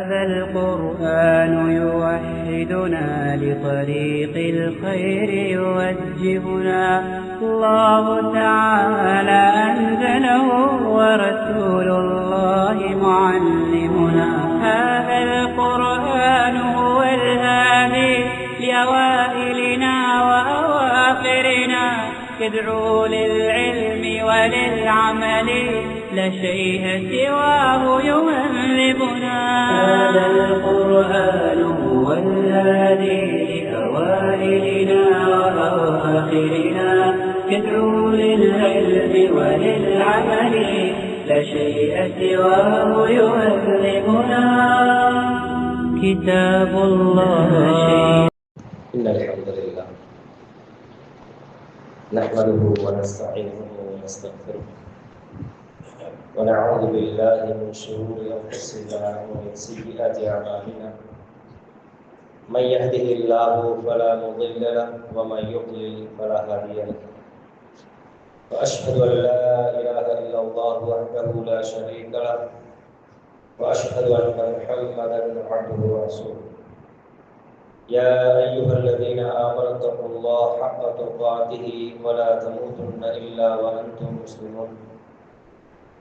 هذا القرآن يوحدنا لطريق الخير يوجهنا الله تعالى أنزله ورسول الله معلمنا هذا القرآن هو الهادي لأوائلنا وأواخرنا يدعو للعلم وللعمل لا شيء سواه يهذبنا هذا القرآن هو الهادي لأوائلنا وأواخرنا يدعو للعلم وللعمل لا شيء سواه يهذبنا كتاب الله إن الحمد لله نحمده ونستعينه ونستغفره ونعوذ بالله من شرور أنفسنا ومن سيئات أعمالنا من يهده الله فلا مضل له ومن يضلل فلا هادي له وأشهد أن لا إله إلا الله وحده لا شريك له وأشهد أن محمدا عبده ورسوله يا أيها الذين آمنوا اتقوا الله حق تقاته ولا تموتن إلا وأنتم مسلمون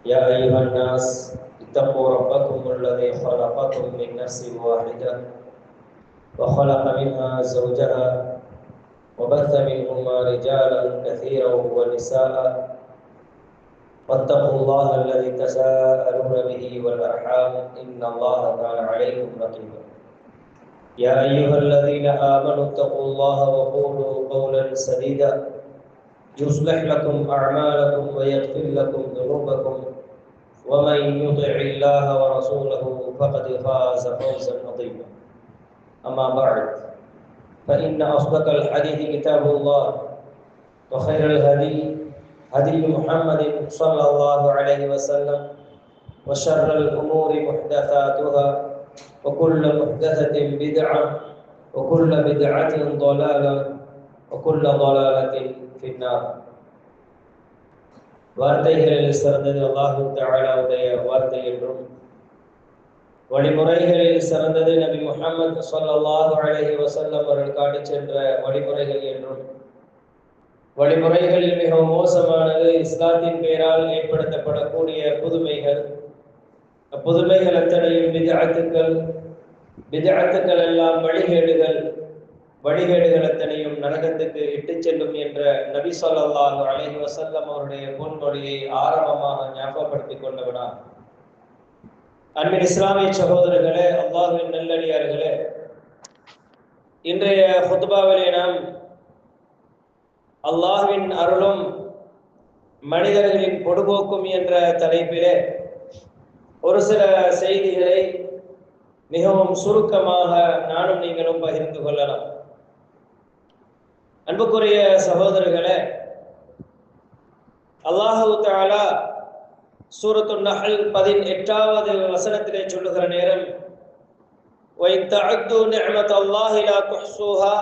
يا أيها الناس اتقوا ربكم الذي خلقكم من نفس واحدة وخلق منها زوجها وبث منهما رجالا كثيرا ونساء واتقوا الله الذي تساءلون به والأرحام إن الله كان عليكم رقيبا يا أيها الذين آمنوا اتقوا الله وقولوا قولا سديدا يصلح لكم أعمالكم ويغفر لكم ذنوبكم ومن يطع الله ورسوله فقد فاز فوزا عظيما أما بعد فإن أصدق الحديث كتاب الله وخير الهدي هدي محمد صلى الله عليه وسلم وشر الأمور محدثاتها وكل محدثة بدعة وكل بدعة ضلالة وكل ضلالة في النار வார்த்தைகளில் சிறந்தது அல்லாஹ் தஆலாவுடைய வார்த்தை என்றும் வழிமுறைகளில் சிறந்தது நபி முஹம்மது ஸல்லல்லாஹு அலைஹி வஸல்லம் அவர்கள் காட்டிச் சென்ற வழிமுறைகள் என்றும் வழிமுறைகளில் மிக மோசமானது இஸ்லாத்தின் பெயரால் ஏற்படுத்தப்படக்கூடிய புதுமைகள் புதுமைகள் அத்தனையும் பிதஅத்துக்கள் எல்லாம் வழிகேடுகள் அத்தனையும் நரகத்துக்கு இட்டுச் செல்லும் என்ற நபி ஸல்லல்லாஹு அலைஹி வஸல்லம் அவருடைய பொன்மொழியை ஆரம்பமாக ஞாபகப்படுத்திக் கொண்டவனா அன்பின் இஸ்லாமிய சகோதரர்களே, அல்லாஹ்வின் நல்லடியார்களே, இன்றைய ஹுத்பாவிலே நாம் அல்லாஹ்வின் அருளும் மனிதர்களின் பொடுபோக்கும் என்ற தலைப்பிலே ஒரு சில செய்திகளை மிகவும் சுருக்கமாக நானும் நீங்களும் பகிர்ந்து கொள்ளலாம். அன்புக்குரிய சகோதரர்களே, அல்லாஹு தஆலா சூரத்துன் நஹ்ல் 18வது வசனத்திலே சொல்லுகிற நேரம் வஇன் தஅது நிஅமத்தல்லாஹி லா துஹ்ஸூஹா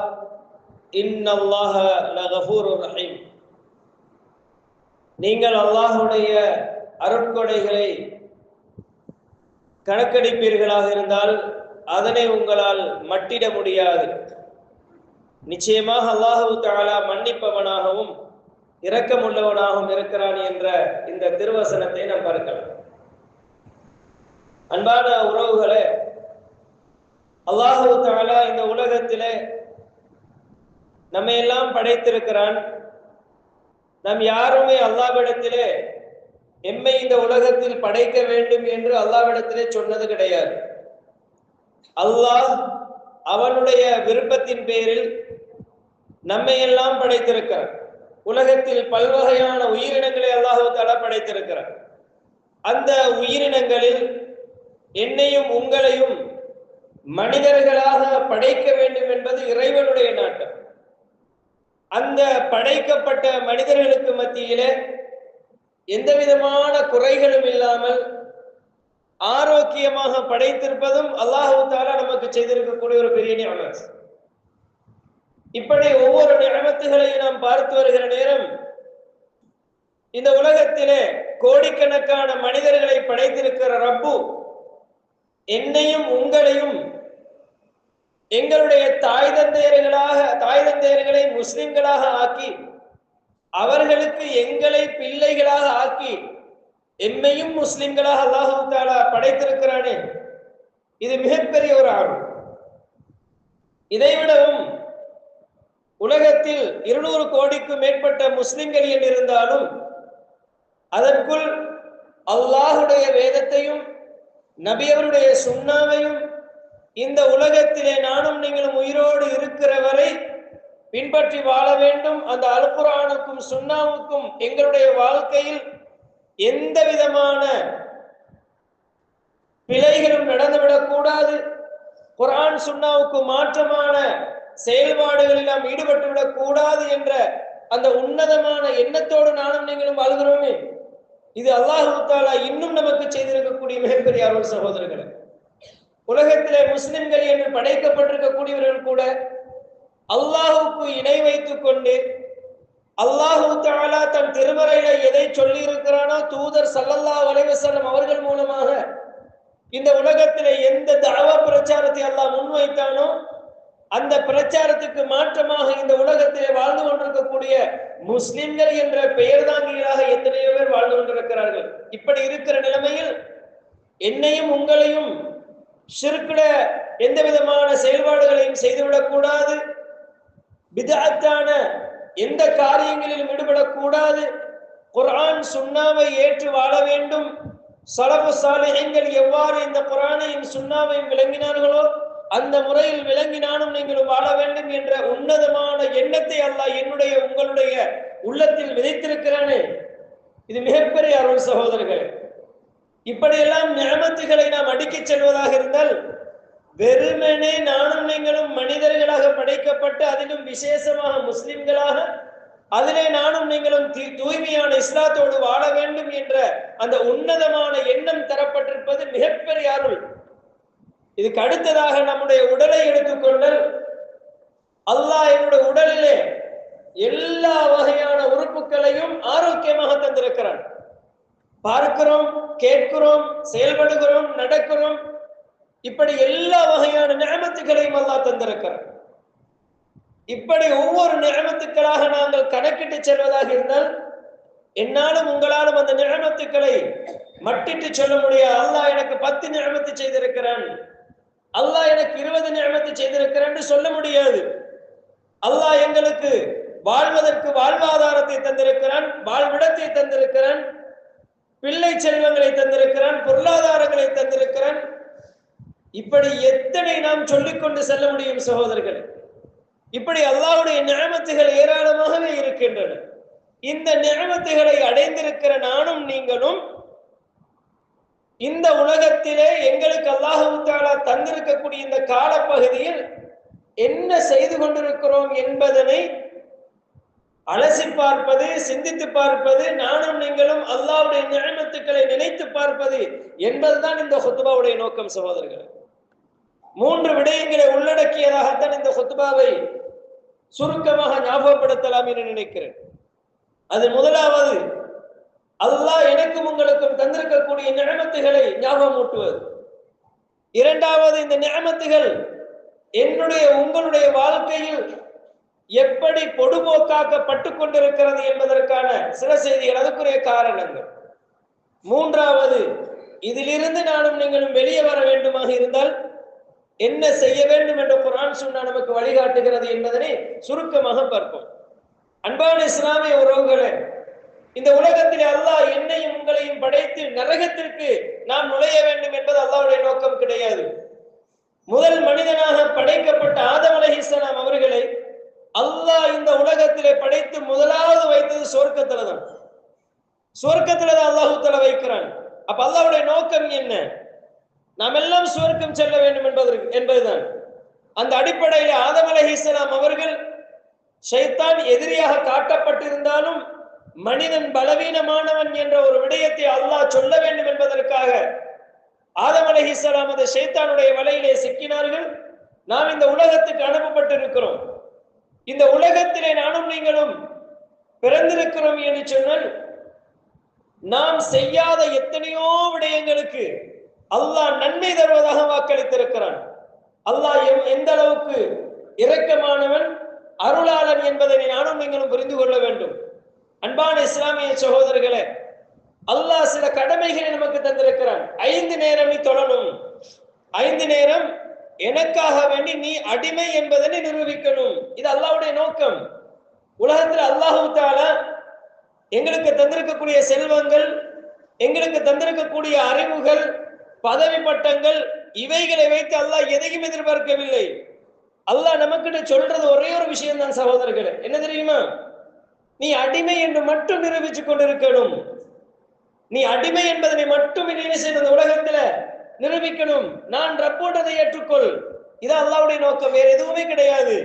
இன்னல்லாஹ லகஃபூருர் ரஹீம். நீங்கள் அல்லாஹ்வுடைய அருட்கொடைகளை கணக்கெடுப்பீர்களாக இருந்தால் அதனை உங்களால் மட்டிட முடியாது. நிச்சயமாக அல்லாஹு தஆலா மன்னிப்பவனாகவும் இரக்கமுள்ளவனாகவும் இருக்கிறான் என்ற இந்த திருவசனத்தை நாம் பார்க்கலாம். அன்பான உறவுகளே, அல்லாஹு தஆலா இந்த உலகத்திலே நம்மை எல்லாம் படைத்திருக்கிறான். நாம் யாருமே அல்லாஹ்விடத்திலே எம்மை இந்த உலகத்தில் படைக்க வேண்டும் என்று அல்லாஹ்விடத்திலே சொன்னது கிடையாது. அல்லாஹ் அவனுடைய விருப்பத்தின் பேரில் நம்மை எல்லாம் படைத்திருக்கிறான். உலகத்தில் பல்வகையான உயிரினங்களை அல்லாஹ் தஆலா படைத்திருக்கிறார். அந்த உயிரினங்களில் என்னையும் உங்களையும் மனிதர்களாக படைக்க வேண்டும் என்பது இறைவனுடைய நாட்டம். அந்த படைக்கப்பட்ட மனிதர்களுக்கு மத்தியிலே எந்த விதமான குறைகளும் இல்லாமல் ஆரோக்கியமாக படைத்திருப்பதும் அல்லாஹ் தஆலா நமக்கு செய்திருக்கக்கூடிய ஒரு பெரிய நிஅமத். இப்படி ஒவ்வொரு நிஅமத்துகளையும் நாம் பார்த்து வருகிற நேரம் இந்த உலகத்திலே கோடிக்கணக்கான மனிதர்களை படைத்திருக்கிற ரப்பு என்னையும் உங்களையும் எங்களுடைய தாய் தந்தையர்களை முஸ்லிம்களாக ஆக்கி அவர்களுக்கு எங்களை பிள்ளைகளாக ஆக்கி எம்மையும் முஸ்லிம்களாக அல்லாஹு தஆலா படைத்திருக்கிறானே, இது மிகப்பெரிய ஒரு ஆர்வம். இதைவிடவும் உலகத்தில் 200 கோடிக்கும் மேற்பட்ட முஸ்லிம்கள் என்றிருந்தாலும் அதற்குள் அல்லாஹுடைய வேதத்தையும் நபியவருடைய சுன்னாவையும் இந்த உலகத்திலே நானும் நீங்களும் உயிரோடு இருக்கிற வரை பின்பற்றி வாழ வேண்டும். அந்த அல் குர்ஆனுக்கும் சுன்னாவுக்கும் எங்களுடைய வாழ்க்கையில் எந்த விதமான பிழைகளும் நடந்துவிடக் கூடாது. குர்ஆன் சுன்னாவுக்கு மாற்றமான செயல்பாடுகளில் நாம் ஈடுபட்டு விடக் கூடாது என்ற அந்த உன்னதமான எண்ணத்தோடு நானும் நீங்களும் வாழ்கிறோமே, இது அல்லாஹ் தஆலா இன்னும் நமக்கு செய்திருக்கக்கூடிய மிகப்பெரிய அருள். சகோதரர்களே, உலகத்திலே முஸ்லிம்கள் என்று படைக்கப்பட்டிருக்கக்கூடியவர்கள் கூட அல்லாஹுக்கு இணை வைத்துக் கொண்டு அல்லாஹு தஆலா தன் திருமறையில எதை சொல்லி இருக்கிறானோ தூதர் ஸல்லல்லாஹு அலைஹி வஸல்லம் அவர்கள் மூலமாக இந்த உலகத்திலே எந்த தஅவா பிரச்சாரத்தை அல்லாஹ் முன்வைத்தானோ அந்த பிரச்சாரத்துக்கு மாற்றமாக இந்த உலகத்திலே வாழ்ந்து கொண்டிருக்கக்கூடிய முஸ்லிம்கள் என்ற பெயர் தாங்கிகளாக எத்தனையோ பேர் வாழ்ந்து கொண்டிருக்கிறார்கள். இப்படி இருக்கிற நிலைமையில் என்னையும் உங்களையும் ஷிர்க்ல எந்த விதமான செயல்பாடுகளையும் செய்துவிடக் கூடாது, பித்அத்தான எந்த காரியங்களிலும் ஈடுபடக்கூடாது. குர்ஆன் சுன்னாவை ஏற்று வாழ வேண்டும். ஸலஃபு ஸாலிஹீன்கள் எவ்வாறு இந்த குர்ஆனையும் சுன்னாவையும் விளங்கினார்களோ அந்த முறையில் விளங்கி நானும் நீங்களும் வாழ வேண்டும் என்ற உன்னதமான எண்ணத்தை அல்லாஹ் என்னுடைய உங்களுடைய உள்ளத்தில் விதைத்திருக்கிறானே, இது மிகப்பெரிய அருள். சகோதரர்களே, இப்படியெல்லாம் நிஅமத்துகளை நாம் அடிக்கச் செல்வதாக இருந்தால் வெறுமனே நானும் நீங்களும் மனிதர்களாக படைக்கப்பட்டு அதிலும் விசேஷமாக முஸ்லிம்களாக அதிலே நானும் நீங்களும் தூய்மையான இஸ்லாத்தோடு வாழ வேண்டும் என்ற அந்த உன்னதமான எண்ணம் தரப்பட்டிருப்பது மிகப்பெரிய அருள். இதுக்கு அடுத்ததாக நம்முடைய உடலை எடுத்துக்கொண்டால் அல்லாஹ் என்னுடைய உடலிலே எல்லா வகையான உறுப்புகளையும் ஆரோக்கியமாக தந்திருக்கிறான். பார்க்கிறோம், கேட்கிறோம், செயல்படுகிறோம், நடக்கிறோம். இப்படி எல்லா வகையான நிஅமத்துகளையும் அல்லாஹ் தந்திருக்கிறான். இப்படி ஒவ்வொரு நிஅமத்துக்களாக நாங்கள் கணக்கிட்டு செல்வதாக இருந்தால் என்னாலும் உங்களாலும் அந்த நிஅமத்துக்களை மட்டிட்டு சொல்ல முடியாது. அல்லாஹ் எனக்கு 10 நிஅமத்து செய்திருக்கிறான், அல்லாஹ் எனக்கு 20 நிஅமத்து செய்திருக்கிறான் சொல்ல முடியாது. அல்லாஹ் எங்களுக்கு வாழ்வதற்கு வாழ்வாதாரத்தை தந்திருக்கிறான், வாழ்விடத்தை தந்திருக்கிறான், பிள்ளை செல்வங்களை தந்திருக்கிறான், பொருளாதாரங்களை தந்திருக்கிறான். இப்படி எத்தனை நாம் சொல்லிக்கொண்டு செல்ல முடியும் சகோதரர்கள்? இப்படி அல்லாஹ்வுடைய நிஅமத்துகள் ஏராளமாகவே இருக்கின்றன. இந்த நிஅமத்துகளை அடைந்திருக்கிற நானும் நீங்களும் இந்த உலகத்திலே எங்களுக்கு அல்லாஹ் தஆலா தந்திருக்கக்கூடிய இந்த காலப்பகுதியில் என்ன செய்து கொண்டிருக்கிறோம் என்பதனை அலசி பார்ப்பது, சிந்தித்து பார்ப்பது, நானும் நீங்களும் அல்லாஹ்வுடைய நிஅமத்துக்களை நினைத்து பார்ப்பது என்பதுதான் இந்த ஹுத்பாவுடைய நோக்கம். சகோதரர்களே, 3 விடயங்களை உள்ளடக்கியதாகத்தான் இந்த ஹுத்பாவை சுருக்கமாக ஞாபகப்படுத்தலாம் என்று நினைக்கிறேன். அது முதலாவது, அல்லாஹ் எனக்கும் உங்களுக்கும் தந்திருக்கக்கூடிய நிஅமத்துகளை ஞாபகமூட்டுவது. இரண்டாவது, இந்த நிஅமத்துகள் என்னுடைய உங்களுடைய வாழ்க்கையில் எப்படி பொடுபோக்காக்கப்பட்டு கொண்டிருக்கிறது என்பதற்கான சில செய்திகள், அதுக்குரிய காரணங்கள். மூன்றாவது, இதிலிருந்து நானும் நீங்களும் வெளியே வர வேண்டுமாக இருந்தால் என்ன செய்ய வேண்டும் என்று குர்ஆன் சுன்னா நமக்கு வழிகாட்டுகிறது என்பதனை சுருக்கமாக பார்ப்போம். அன்பான இஸ்லாமிய உறவுகளே, இந்த உலகத்தில் அல்லாஹ் என்னையும் உங்களையும் படைத்து நரகத்திற்கு நாம் நுழைய வேண்டும் என்பது அல்லாஹ்வுடைய நோக்கம் கிடையாது. முதல் மனிதனாக படைக்கப்பட்ட ஆதம் அலைஹிஸ்ஸலாம் அவர்களை அல்லாஹ் இந்த உலகத்திலே படைத்து முதலாவது வைத்தது சொர்க்கத்துல தான். சொர்க்கத்துல தான் அல்லாஹ் தஆலா வைக்கிறான். அப்ப அல்லாஹ்வுடைய நோக்கம் என்ன? நாம் எல்லாம் சொர்க்கம் செல்ல வேண்டும் என்பதுதான். அந்த அடிப்படையில் ஆதம் அலைஹிஸ்ஸலாம் அவர்கள் ஷைத்தான் எதிரியாக காட்டப்பட்டிருந்தாலும் மனிதன் பலவீனமானவன் என்ற ஒரு விடயத்தை அல்லாஹ் சொல்ல வேண்டும் என்பதற்காக ஆதம் அலைஹிஸ்ஸலாம் அந்த ஷைத்தானுடைய வலையிலே சிக்கினார்கள். நாம் இந்த உலகத்துக்கு அனுப்பப்பட்டிருக்கிறோம். இந்த உலகத்திலே நானும் நீங்களும் பிறந்திருக்கிறோம் என்று சொன்னால் நாம் செய்யாத எத்தனையோ விடயங்களுக்கு அல்லாஹ் நன்மை தருவதாக வாக்களித்திருக்கிறான். அல்லாஹ் எந்த அளவுக்கு இரக்கமானவன், அருளாளன் என்பதை நானும் நீங்களும் புரிந்து கொள்ள வேண்டும். அன்பான இஸ்லாமிய சகோதரர்களே, அல்லாஹ் சில கடமைகளை நமக்கு தந்திருக்கிறான். 5 நேரம் நீ தொழணும், 5 நேரம் எனக்காக வேண்டி நீ அடிமை என்பதை நிரூபிக்கணும். இது அல்லாஹ்வுடைய நோக்கம். உலகத்தில் அல்லாஹ் தஆலா எங்களுக்கு தந்திருக்கக்கூடிய செல்வங்கள், எங்களுக்கு தந்திருக்கக்கூடிய அறிவுகள், பதவி பட்டங்கள், இவைகளை வைத்து அல்லாஹ் எதையும் எதிர்பார்க்கவில்லை. அல்லாஹ் நமக்கிட்ட சொல்றது ஒரே ஒரு விஷயம் தான் சகோதரர்களே, என்ன தெரியுமா? நீ அடிமை என்று மட்டும் நிரூபித்துக் கொண்டிருக்கணும். நீ அடிமை என்பதனை மட்டும் என்ன செய்யணும்? உலகத்துல நிரூபிக்கணும். நான் ரப்போட்டதை ஏற்றுக்கொள். இது அல்லாஹ்வுடைய நோக்கம், வேற எதுவுமே கிடையாது.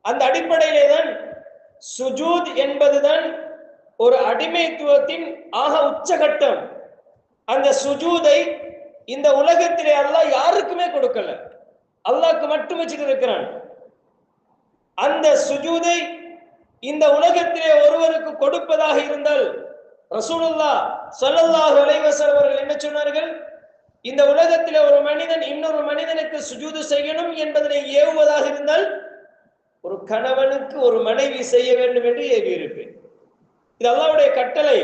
அந்த அடிப்படையிலே தான் சுஜூத் என்பதுதான் ஒரு அடிமைத்துவத்தின் ஆக உச்சகட்டம். அந்த சுஜூதை இந்த உலகத்திலே அல்லாஹ் யாருக்குமே கொடுக்கல, அல்லாஹ்க்கு மட்டும் வச்சுட்டு இருக்கிறான். அந்த சுஜூதை இந்த உலகத்திலே ஒருவருக்கு கொடுப்பதாக இருந்தால் ரசூலுல்லாஹ் ஸல்லல்லாஹு அலைஹி வஸல்லம் அவர்கள் என்ன சொன்னார்கள்? இந்த உலகத்திலே ஒரு மனிதன் இன்னொரு மனிதனுக்கு சுஜூது செய்யணும் என்பதனை ஏவுவதாக இருந்தால் ஒரு கணவனுக்கு ஒரு மனைவி செய்ய வேண்டும் என்று ஏவி இருப்பேன். இது அல்லாஹ்வுடைய கட்டளை.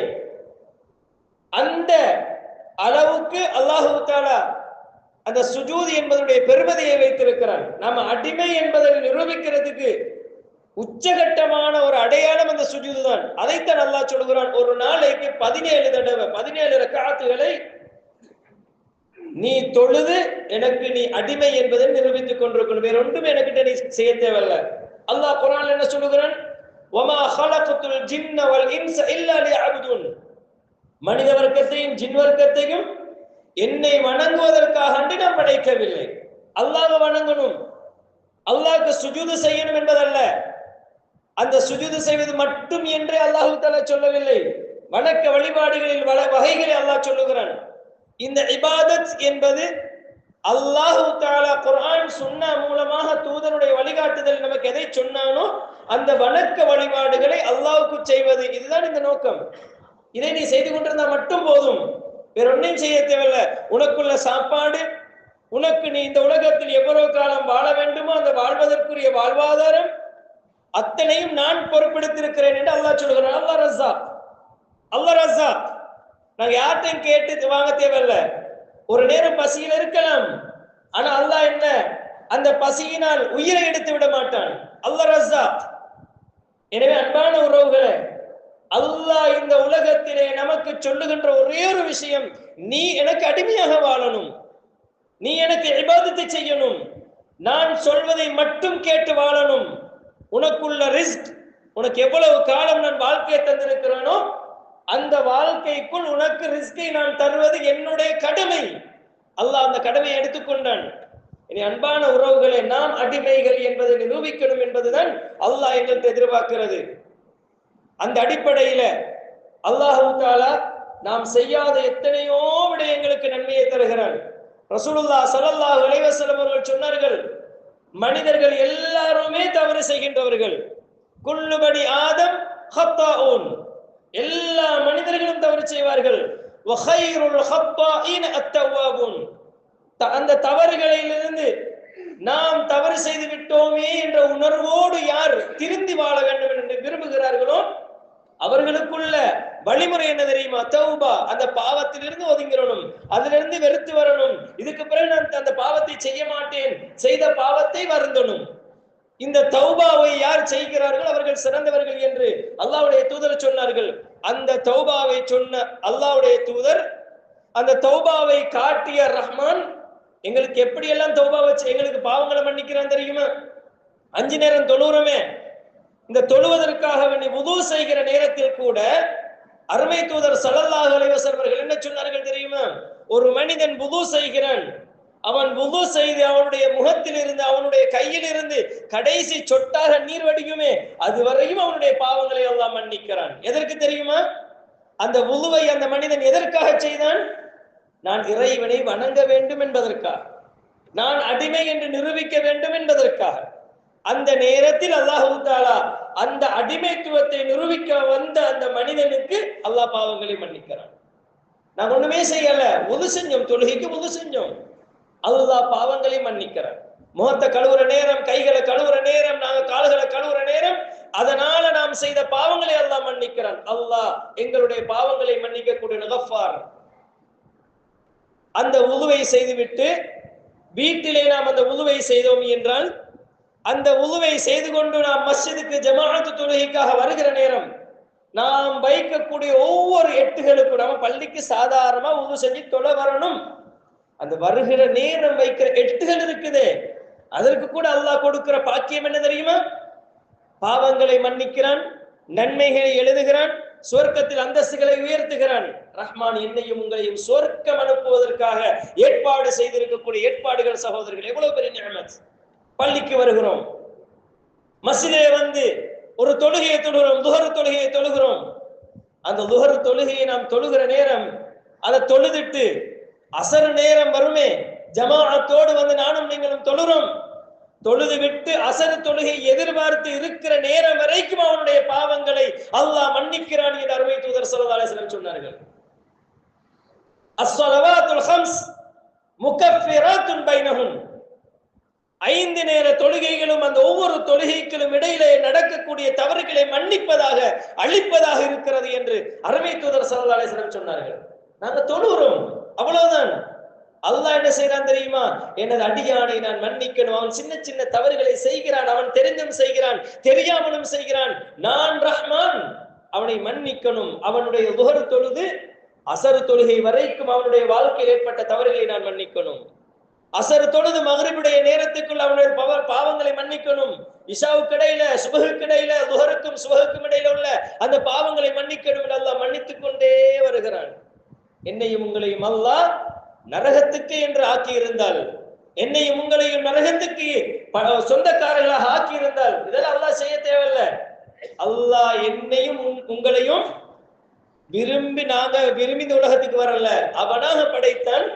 அந்த அளவுக்கு அல்லாஹ் தஆலா அந்த சுஜூத் என்பதனுடைய பெருமதியை வைத்திருக்கிறான். நாம அடிமை என்பதை நிரூபிக்கிறதுக்கு உச்சகட்டமான ஒரு அடையாளம் அந்த சுஜூத் தான். அதைத்தான் அல்லாஹ் சொல்கிறான், ஒரு நாளைக்கு 17 தடவை 17 ரக்காத்துகளை நீ தொழுது எனக்கு நீ அடிமை என்பதை நிரூபித்துக் கொண்டிருக்கணும். வேற ஒன்றுமே எனக்கிட்ட நீ செய்ய தேவையில்ல. அல்லாஹ் குர்ஆன்ல என்ன சொல்லுகிறான்? வமா ஹலகத்துல் ஜின்ன வல் இன்ஸ இல்லா லியஅபுதுன். மனித வர்க்கத்தையும் ஜின் வர்க்கத்தையும் என்னை வணங்குவதற்காக நான் படைக்கவில்லை. அல்லாஹ்வை வணங்கணும், அல்லாஹ்க்கு சுஜூது செய்யணும் என்பதல்ல. அந்த சுஜூது செய்வது மட்டும் என்றே அல்லாஹ் தஆலா சொல்லவில்லை. வணக்க வழிபாடுகளில் வகைகளை அல்லாஹ் சொல்லுகிறான். இந்த இபாதத் என்பது அல்லாஹ் தஆலா குர்ஆன் சுன்னா மூலமாக தூதருடைய வழிகாட்டுதல் நமக்கு எதை சொன்னானோ அந்த வணக்க வழிபாடுகளை அல்லாஹ்வுக்கு செய்வது, இதுதான் இந்த நோக்கம். இதை நீ செய்து கொண்டிருந்தா மட்டும் போதும், வேற ஒன்றையும் செய்ய தேவையில்லை. உனக்குள்ள சாப்பாடு, உனக்கு நீ இந்த உலகத்தில் எவ்வளவு காலம் வாழ வேண்டுமோ அந்த வாழ்வதற்குரிய வாழ்வாதாரம் அத்தனையும் நான் பொறுப்பெடுத்திருக்கிறேன் என்று அல்லாஹ் சொல்கிறான். அல்லாஹ் ரஸாக், அல்லாஹ் ரஸாக். நாங்க யார்ட்டையும் கேட்டு வாங்க தேவையில்லை. ஒரு நேரம் பசியில் இருக்கலாம், ஆனா அல்லாஹ் என்ன, அந்த பசியினால் உயிரை எடுத்து விட மாட்டான். அல்லாஹ் ரஸாக். எனவே அன்பான உறவுகளே, அல்லாஹ் இந்த உலகத்திலே நமக்கு சொல்லுகின்ற ஒரே ஒரு விஷயம், நீ எனக்கு அடிமையாக வாழணும், நீ எனக்கு இபாதத்தை செய்யணும், நான் சொல்வதை மட்டும் கேட்டு வாழணும். உனக்குள்ள ரிஸ்க், உனக்கு எவ்வளவு காலம் நான் வாழ்க்கையை தந்திருக்கிறேனோ அந்த வாழ்க்கைக்குள் உனக்கு ரிஸ்கை நான் தருவது என்னுடைய கடமை. அல்லாஹ் அந்த கடமையை எடுத்துக்கொண்டான். இனி அன்பான உறவுகளே, நாம் அடிமைகள் என்பதை நிரூபிக்கணும் என்பதுதான் அல்லாஹ் எங்களுக்கு எதிர்பார்க்கிறது. அந்த அடிப்படையில அல்லாஹ் தஆலா நாம் செய்யாத எத்தனையோ விடயங்களுக்கு நன்மையை தருகிறான். ரசூலுல்லாஹ் ஸல்லல்லாஹு அலைஹி வஸல்லம் அவர்கள் சொன்னார்கள், மனிதர்கள் எல்லாருமே தவறு செய்கின்றவர்கள். குல்லு பனி ஆதம் ஹத்தாஊன், எல்லா மனிதர்களும் தவறு செய்வார்கள். வ கைருல் ஹத்தாஈன அத்தவாபூன், அந்த தவறுகளிலிருந்து நாம் தவறு செய்து விட்டோமே என்ற உணர்வோடு யார் திருந்தி வாழ வேண்டும் என்று விரும்புகிறார்களோ அவர்களுக்குள்ள வழிமுறை என்ன தெரியுமா? தௌபா. அந்த பாவத்திலிருந்து ஒதுங்கிடணும், அதிலிருந்து வெறுத்து வரணும். இதுக்கு பிறகு நான் அந்த பாவத்தை செய்ய மாட்டேன், செய்த பாவத்தை வருந்தணும். இந்த தௌபாவை யார் செய்கிறார்கள் அவர்கள் சிறந்தவர்கள் என்று அல்லாஹ்வுடைய தூதர் சொன்னார்கள். அந்த தௌபாவை சொன்ன அல்லாஹ்வுடைய தூதர், அந்த தௌபாவை காட்டிய ரஹ்மான் எங்களுக்கு எப்படியெல்லாம் தௌபா வச்சு எங்களுக்கு பாவங்களை மன்னிக்கிறான் தெரியுமா? 5 நேரம் தொழுறோமே, இந்த தொழுவதற்காக வேண்டி வுது செய்கிற நேரத்தில் கூட அருமை தூதர் ஸல்லல்லாஹு அலைஹி வஸல்லம் அவர்கள் என்ன சொன்னார்கள் தெரியுமா? ஒரு மனிதன் வுது செய்கிறான், அவன் வுது செய்து அவனுடைய முகத்தில் இருந்து அவனுடைய கையில் இருந்து கடைசி சொட்டாக நீர் வடியுமே அதுவரையும் அவனுடைய பாவங்களை அல்லாஹ் மன்னிக்கிறான். எதற்கு தெரியுமா? அந்த வுதுவை அந்த மனிதன் எதற்காக செய்தான்? நான் இறைவனை வணங்க வேண்டும் என்பதற்காக, நான் அடிமை என்று நிரூபிக்க வேண்டும் என்பதற்காக. அந்த நேரத்தில் அல்லாஹ் தஆலா அந்த அடிமைத்துவத்தை நிரூபிக்க வந்த அந்த மனிதனுக்கு அல்லாஹ் பாவங்களை மன்னிக்கிறான். நாங்க ஒண்ணுமே செய்யல, உது செஞ்சோம், தொழுகைக்கு உது செஞ்சோம். அல்லாஹ் பாவங்களை மன்னிக்கிறார். முகத்தை கழுவுற நேரம், கைகளை கழுவுற நேரம், நாங்க கால்களை கழுவுற நேரம், அதனால நாம் செய்த பாவங்களை அல்லாஹ் மன்னிக்கிறான். அல்லாஹ் எங்களுடைய பாவங்களை மன்னிக்கக்கூடிய கஃபார். அந்த உதுவை செய்துவிட்டு வீட்டிலே நாம் அந்த உதுவை செய்தோம் என்றால், அந்த உதுவை செய்து கொண்டு நாம் மஸ்ஜிதுக்கு ஜமாஅத்து தொழுகைக்காக வருகிற நேரம், நாம் வைக்கக்கூடிய ஒவ்வொரு எட்டுகளுக்கும், நம்ம பள்ளிக்கு சாதாரணமா உது செஞ்சு தொலை வரணும், அந்த வருகிற நேரம் வைக்கிற எட்டுகள் இருக்குது, அதற்கு கூட அல்லாஹ் கொடுக்கிற பாக்கியம் என்ன தெரியுமா? பாவங்களை மன்னிக்கிறான், நன்மைகளை எழுதுகிறான், சுவர்க்கத்தில் அந்தஸ்துகளை உயர்த்துகிறான். ரஹ்மான் என்னையும் உங்களையும் சுவர்க்கம் அனுப்புவதற்காக ஏற்பாடு செய்திருக்கக்கூடிய ஏற்பாடுகள் சகோதரர்கள் எவ்வளவு பெரிய நிஅமத். பள்ளிக்கு வருகிறோம், மஸ்ஜிதிலே வந்து ஒரு தொழுகையை தொழுகிறோம், துஹர் தொழுகையை தொழுகிறோம். அந்த துஹர் தொழுகையை நாம் தொழுகிற நேரம், அதை தொழுதுட்டு அசர் நேரம் வருமே, ஜமாஅத்தோடு வந்து நானும் நீங்களும் தொழுகிறோம். தொழுது விட்டு அசர் தொழுகை எதிர்பார்த்து இருக்கிற நேரம் வரைக்கும் அவனுடைய பாவங்களை அல்லாஹ் மன்னிக்கிறான் என்று அருமை தூதர் ஸல்லல்லாஹு அலைஹி வஸல்லம் சொன்னார்கள். அஸ்ஸலவாத்துல் ஹம்ஸ் முகஃபிராத்துன் பைனஹும், 5 நேர தொழுகைகளும் அந்த ஒவ்வொரு தொழுகைகளும் இடையிலே நடக்கக்கூடிய தவறுகளை மன்னிப்பதாக அழிப்பதாக இருக்கிறது என்று அருமை தூதர் ஸல்லல்லாஹு அலைஹி வஸல்லம் சொன்னார்கள். நாங்க தொழுகிறோம், அவ்வளவுதான். அல்லாஹ் என்ன செய்யறான் தெரியுமா? எனது அடியானை நான் மன்னிக்கணும், அவன் சின்ன சின்ன தவறுகளை செய்கிறான், அவன் தெரிந்தும் செய்கிறான், தெரியாமலும் செய்கிறான், நான் ரஹ்மான், அவனை மன்னிக்கணும். அவனுடைய துஹர் தொழுது அசர் தொழுகை வரைக்கும் அவனுடைய வாழ்க்கையில் ஏற்பட்ட தவறுகளை நான் மன்னிக்கணும். அசர் தொழுது மக்ரிபுடைய நேரத்துக்குள் அவனுடைய பாவங்களை மன்னிக்கணும். இஷாவுக்கு இடையில, சுபஹுக்கு இடையில, துஹருக்கும் சுபஹுக்கும் இடையில உள்ள அந்த பாவங்களை மன்னிக்கணும் என்று அல்லாஹ் மன்னித்துக் கொண்டே வருகிறான். என்னையும் உங்களையும் அல்லாஹ் நரகத்துக்கு என்று ஆக்கி இருந்தால், என்னையும் உங்களையும் நரகத்துக்கு சொந்தக்காரர்களாக ஆக்கி இருந்தால், இதெல்லாம் அல்லாஹ் செய்ய தேவையில்லை. அல்லாஹ் என்னையும் உங்களையும் நாங்க விரும்பி இந்த உலகத்துக்கு வரல, அவனாக படைத்தான்.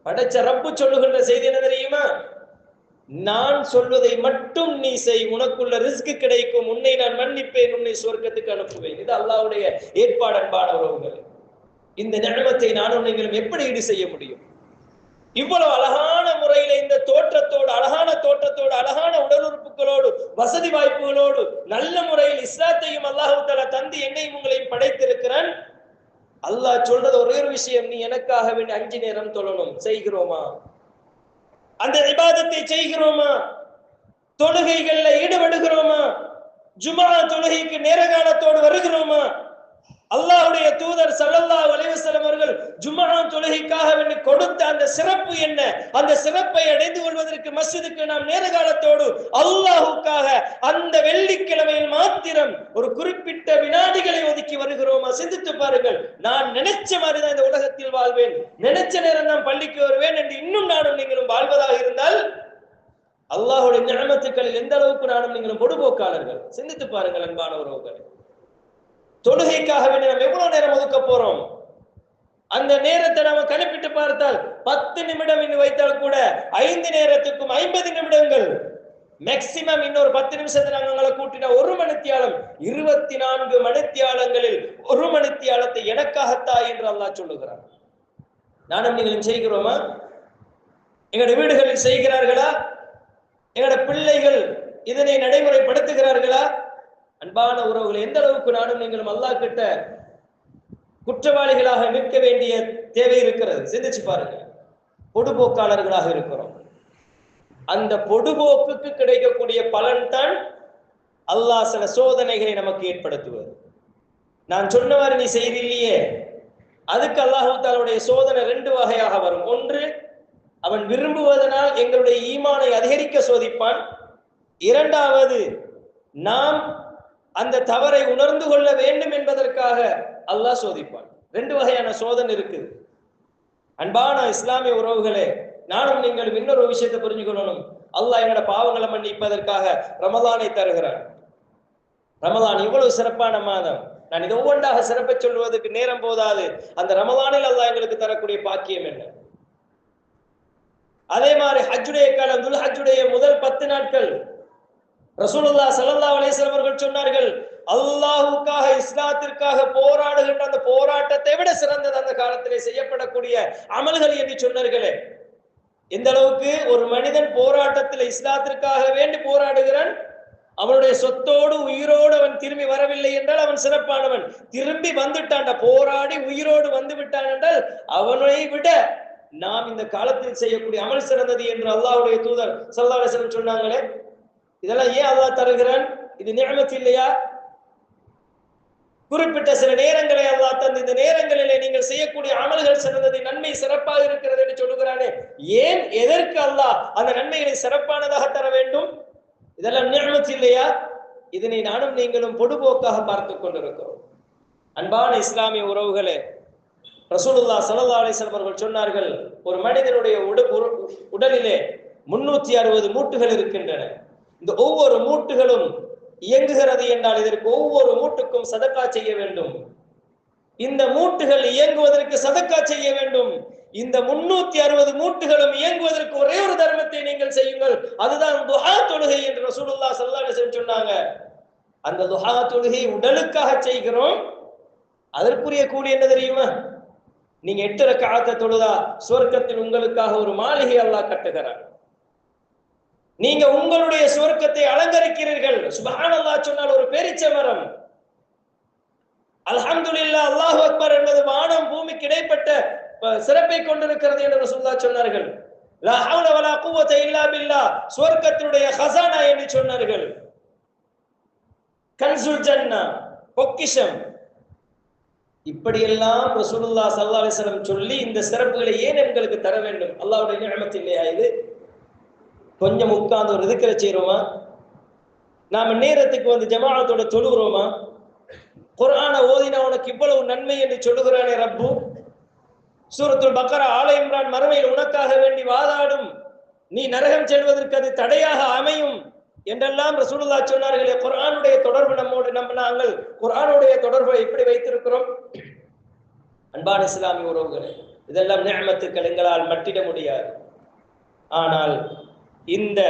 படைச்ச ரப்பு சொல்லுகின்ற செய்தி என்ன தெரியுமா? நான் சொல்வதை மட்டும் நீ செய், உனக்குள்ள ரிஸ்க் கிடைக்கும், உன்னை நான் மன்னிப்பேன், உன்னை சொர்க்கத்துக்கு அனுப்புவேன். இது அல்லாஹ்வுடைய ஏற்பாடு. அன்பான உறவுகள், இந்த நிஅமத்தை நானும் நீங்களும் எப்படி ஈடு செய்ய முடியும்? இவ்வளவு அழகான முறையில இந்த தோற்றத்தோடு, அழகான தோற்றத்தோடு, அழகான உடல் உறுப்புகளோடு, வசதி வாய்ப்புகளோடு, நல்ல முறையில் இஸ்லாத்தையும் அல்லாஹ் தஆலா தந்து என்னையும் உங்களையும் படைத்திருக்கிறான். அல்லாஹ் சொல்றது ஒரே ஒரு விஷயம், நீ எனக்காக வேண்டி 5 நேரம் தொழணும். செய்கிறோமா? அந்த இபாதத்தை செய்கிறோமா? தொழுகைகள்ல ஈடுபடுகிறோமா? ஜும்ஆ தொழுகைக்கு நேரகாலத்தோடு வருகிறோமா? அல்லாஹ்வுடைய தூதர் ஸல்லல்லாஹு அலைஹி வஸல்லம் அவர்கள் ஜும்ஆ தொழுகைக்காக வேண்டி கொடுத்த அந்த சிறப்பு என்ன? அந்த சிறப்பை அடைந்து கொள்வதற்கு மஸ்ஜிதுக்கு நாம் நேரகாலத்தோடு அல்லாஹ்வுக்காக அந்த வெள்ளிக்கிழமையில் மாத்திரம் ஒரு குறிப்பிட்ட வினாடிகளை ஒதுக்கி வருகிறோமா? சிந்தித்து பாருங்கள். நான் நினைச்ச மாதிரி தான் இந்த உலகத்தில் வாழ்வேன், நினைச்ச நேரம் தான் பள்ளிக்கு வருவேன் என்று இன்னும் நானும் நீங்களும் வாழ்வதாக இருந்தால், அல்லாஹ்வுடைய நிஅமத்துக்களில் எந்த அளவுக்கு நானும் நீங்களும் பொடுபோக்காளர்கள். சிந்தித்து பாருங்கள் அன்பான உறவுகளே. தொழுகைக்காக வேண்டி நாம் எவ்வளவு நேரம் ஒதுக்க போறோம்? அந்த நேரத்தை நாம கணக்கிட்டு பார்த்தால் 10 நிமிடம் இன்னும் வைத்தால் கூட 5 நேரத்துக்கும் 50 நிமிடங்கள், மேக்சிமம் இன்னொரு 10 நிமிஷத்தை நாங்களை கூட்டினா 1 மணித்தியாலம், 24 மணித்தியாலங்களில் 1 மணித்தியாலத்தை எனக்காகத்தா என்று அல்லாஹ் சொல்லுகிறார். நானும் நீங்களும் செய்கிறோமா? எங்களுடைய வீடுகளில் செய்கிறார்களா? எங்களுடைய பிள்ளைகள் இதனை நடைமுறைப்படுத்துகிறார்களா? அன்பான உறவுகள், எந்த அளவுக்கு நானும் நீங்களும் அல்லாஹ் கிட்ட குற்றவாளிகளாக நிற்க வேண்டிய தேவை இருக்கிறது. சிந்திச்சு பாருங்க. பொடுபோக்காளர்களாக இருக்கிறோம். அந்த பொடுபோக்குக்கு கிடைக்கக்கூடிய பலன் தான் அல்லாஹ் சில சோதனைகளை நமக்கு ஏற்படுத்துவது. நான் சொன்னவாறு நீ செய்தில்லையே, அதுக்கு அல்லாஹ் தஆலாவுடைய சோதனை 2 வகையாக வரும். ஒன்று, அவன் விரும்புவதனால் எங்களுடைய ஈமானை அதிகரிக்க சோதிப்பான். இரண்டாவது, நாம் அந்த தவறை உணர்ந்து கொள்ள வேண்டும் என்பதற்காக அல்லாஹ் சோதிப்பான். 2 வகையான சோதனை இருக்குது. அன்பான இஸ்லாமிய உறவுகளே, நானும் நீங்களும் இன்னொரு விஷயத்தை புரிஞ்சுக்கணும். அல்லாஹ் எங்களோட பாவங்களை மன்னிப்பதற்காக ரமலானை தருகிறான். ரமலான் இவ்வளவு சிறப்பான மாதம். நான் இது ஒவ்வொன்றாக சிறப்பை சொல்வதற்கு நேரம் போதாது. அந்த ரமலானில் அல்லாஹ் எங்களுக்கு தரக்கூடிய பாக்கியம் என்ன? அதே மாதிரி ஹஜ்ஜுடைய காலம், துல் ஹஜ்ஜுடைய முதல் 10 நாட்கள் ரசூலுல்லாஹ் ஸல்லல்லாஹு அலைஹி வஸல்லம் அவர்கள் சொன்னார்கள், அல்லாஹுக்காக இஸ்லாத்திற்காக போராடுகின்ற அந்த போராட்டத்தை விட சிறந்தது அந்த காலத்திலே செய்யப்படக்கூடிய அமல்கள் என்று சொன்னார்களே. எந்த அளவுக்கு ஒரு மனிதன் போராட்டத்தில் இஸ்லாத்திற்காக வேண்டி போராடுகிறான், அவனுடைய சொத்தோடு உயிரோடு அவன் திரும்பி வரவில்லை என்றால் அவன் சிறப்பானவன். திரும்பி வந்துட்டான், போராடி உயிரோடு வந்து விட்டான் என்றால் அவனை விட நாம் இந்த காலத்தில் செய்யக்கூடிய அமல் சிறந்தது என்று அல்லாஹ்வுடைய தூதர் ஸல்லல்லாஹு அலைஹி வஸல்லம் சொன்னாங்களே. இதெல்லாம் ஏன் அல்லாஹ் தருகிறான்? இது நிஅமத் இல்லையா? குறிப்பிட்ட சில நேரங்களை அல்லாஹ் தந்து இந்த நேரங்களிலே நீங்கள் செய்யக்கூடிய அமல்கள் சிறந்தது, நன்மை சிறப்பாக இருக்கிறது என்று சொல்லுகிறானே. ஏன், எதற்கு அல்லாஹ் அந்த நன்மைகளை சிறப்பானதாக தர வேண்டும்? இதெல்லாம் நிஅமத் இல்லையா? இதனை நானும் நீங்களும் பொதுபோக்காக பார்த்துக் கொண்டிருக்கிறோம். அன்பான இஸ்லாமிய உறவுகளே, ரசூலுல்லாஹ் ஸல்லல்லாஹு அலைஹி வஸல்லம் அவர்கள் சொன்னார்கள், ஒரு மனிதனுடைய உடலிலே 360 மூட்டுகள் இருக்கின்றன. இந்த ஒவ்வொரு மூட்டுகளும் இயங்குகிறது என்றால் இதற்கு ஒவ்வொரு மூட்டுக்கும் சதக்கா செய்ய வேண்டும். இந்த மூட்டுகள் இயங்குவதற்கு சதக்கா செய்ய வேண்டும். இந்த 360 மூட்டுகளும் இயங்குவதற்கு ஒரே ஒரு தர்மத்தை நீங்கள் செய்யுங்கள், அதுதான் துஹா தொழுகை என்று ரசூலுல்லாஹ் ஸல்லல்லாஹு அலைஹி வஸல்லம் சொன்னாங்க. அந்த துஹா தொழுகை உடலுக்காக செய்கிறோம், அதற்குரிய கூலி என்ன தெரியுமா? நீங்க 8 ரக்அத் தொழுதா சுவர்க்கத்தில் உங்களுக்காக ஒரு மாளிகை அல்லாஹ் கட்டுகிறார். நீங்க உங்களுடைய சுவர்க்கத்தை அலங்கரிக்கிறீர்கள். சுப்ஹானல்லாஹ் சொன்னால் ஒரு பேரீச்சை மரம். அல்ஹம்துலில்லாஹ், அல்லாஹு அக்பர் என்பது வானம் பூமிக்கு இடைப்பட்ட சிறப்பை கொண்டிருக்கிறது என்று ரசூலுல்லாஹ் சொன்னார்கள். லா ஹவ்ல வலா குவத இல்லா பில்லாஹ், சுவர்க்கத்தினுடைய ஹஸானா என்று சொன்னார்கள். கன்சுல் ஜன்னா, பொக்கிஷம். இப்படியெல்லாம் ரசூலுல்லாஹ் ஸல்லல்லாஹு அலைஹி வஸல்லம் சொல்லி இந்த சிறப்புகளை ஏன் எங்களுக்கு தர வேண்டும்? அல்லாஹ்வுடைய நிஅமத் இல்லையா இது? கொஞ்சம் உட்கார்ந்து ஒரு திக்ர செய்றோமா? நாம நேரத்துக்கு வந்து ஜமாஅத்தோட தொழுகிறோமா? குர்ஆனை ஓதினா உனக்கு இவ்வளவு நன்மை என்று சொல்லுகிறானே ரப்பு. சூரத்துல் பக்ரா, ஆல இம்ரான், மறுமையில் உனக்காக வேண்டி வாதாடும், நீ நரகம் செல்வதற்கு அது தடையாக அமையும் என்றெல்லாம் ரசூலுல்லாஹ் சொன்னார்களே. குர்ஆனுடைய தொடர்பு நம்மோடு நாங்கள் குர்ஆனுடைய தொடர்பை எப்படி வைத்திருக்கிறோம்? அன்பான இஸ்லாமிய உறவுகளே, இதெல்லாம் நிஅமத்துக்கள், எங்களால் மட்டிட முடியாது. ஆனால் இந்த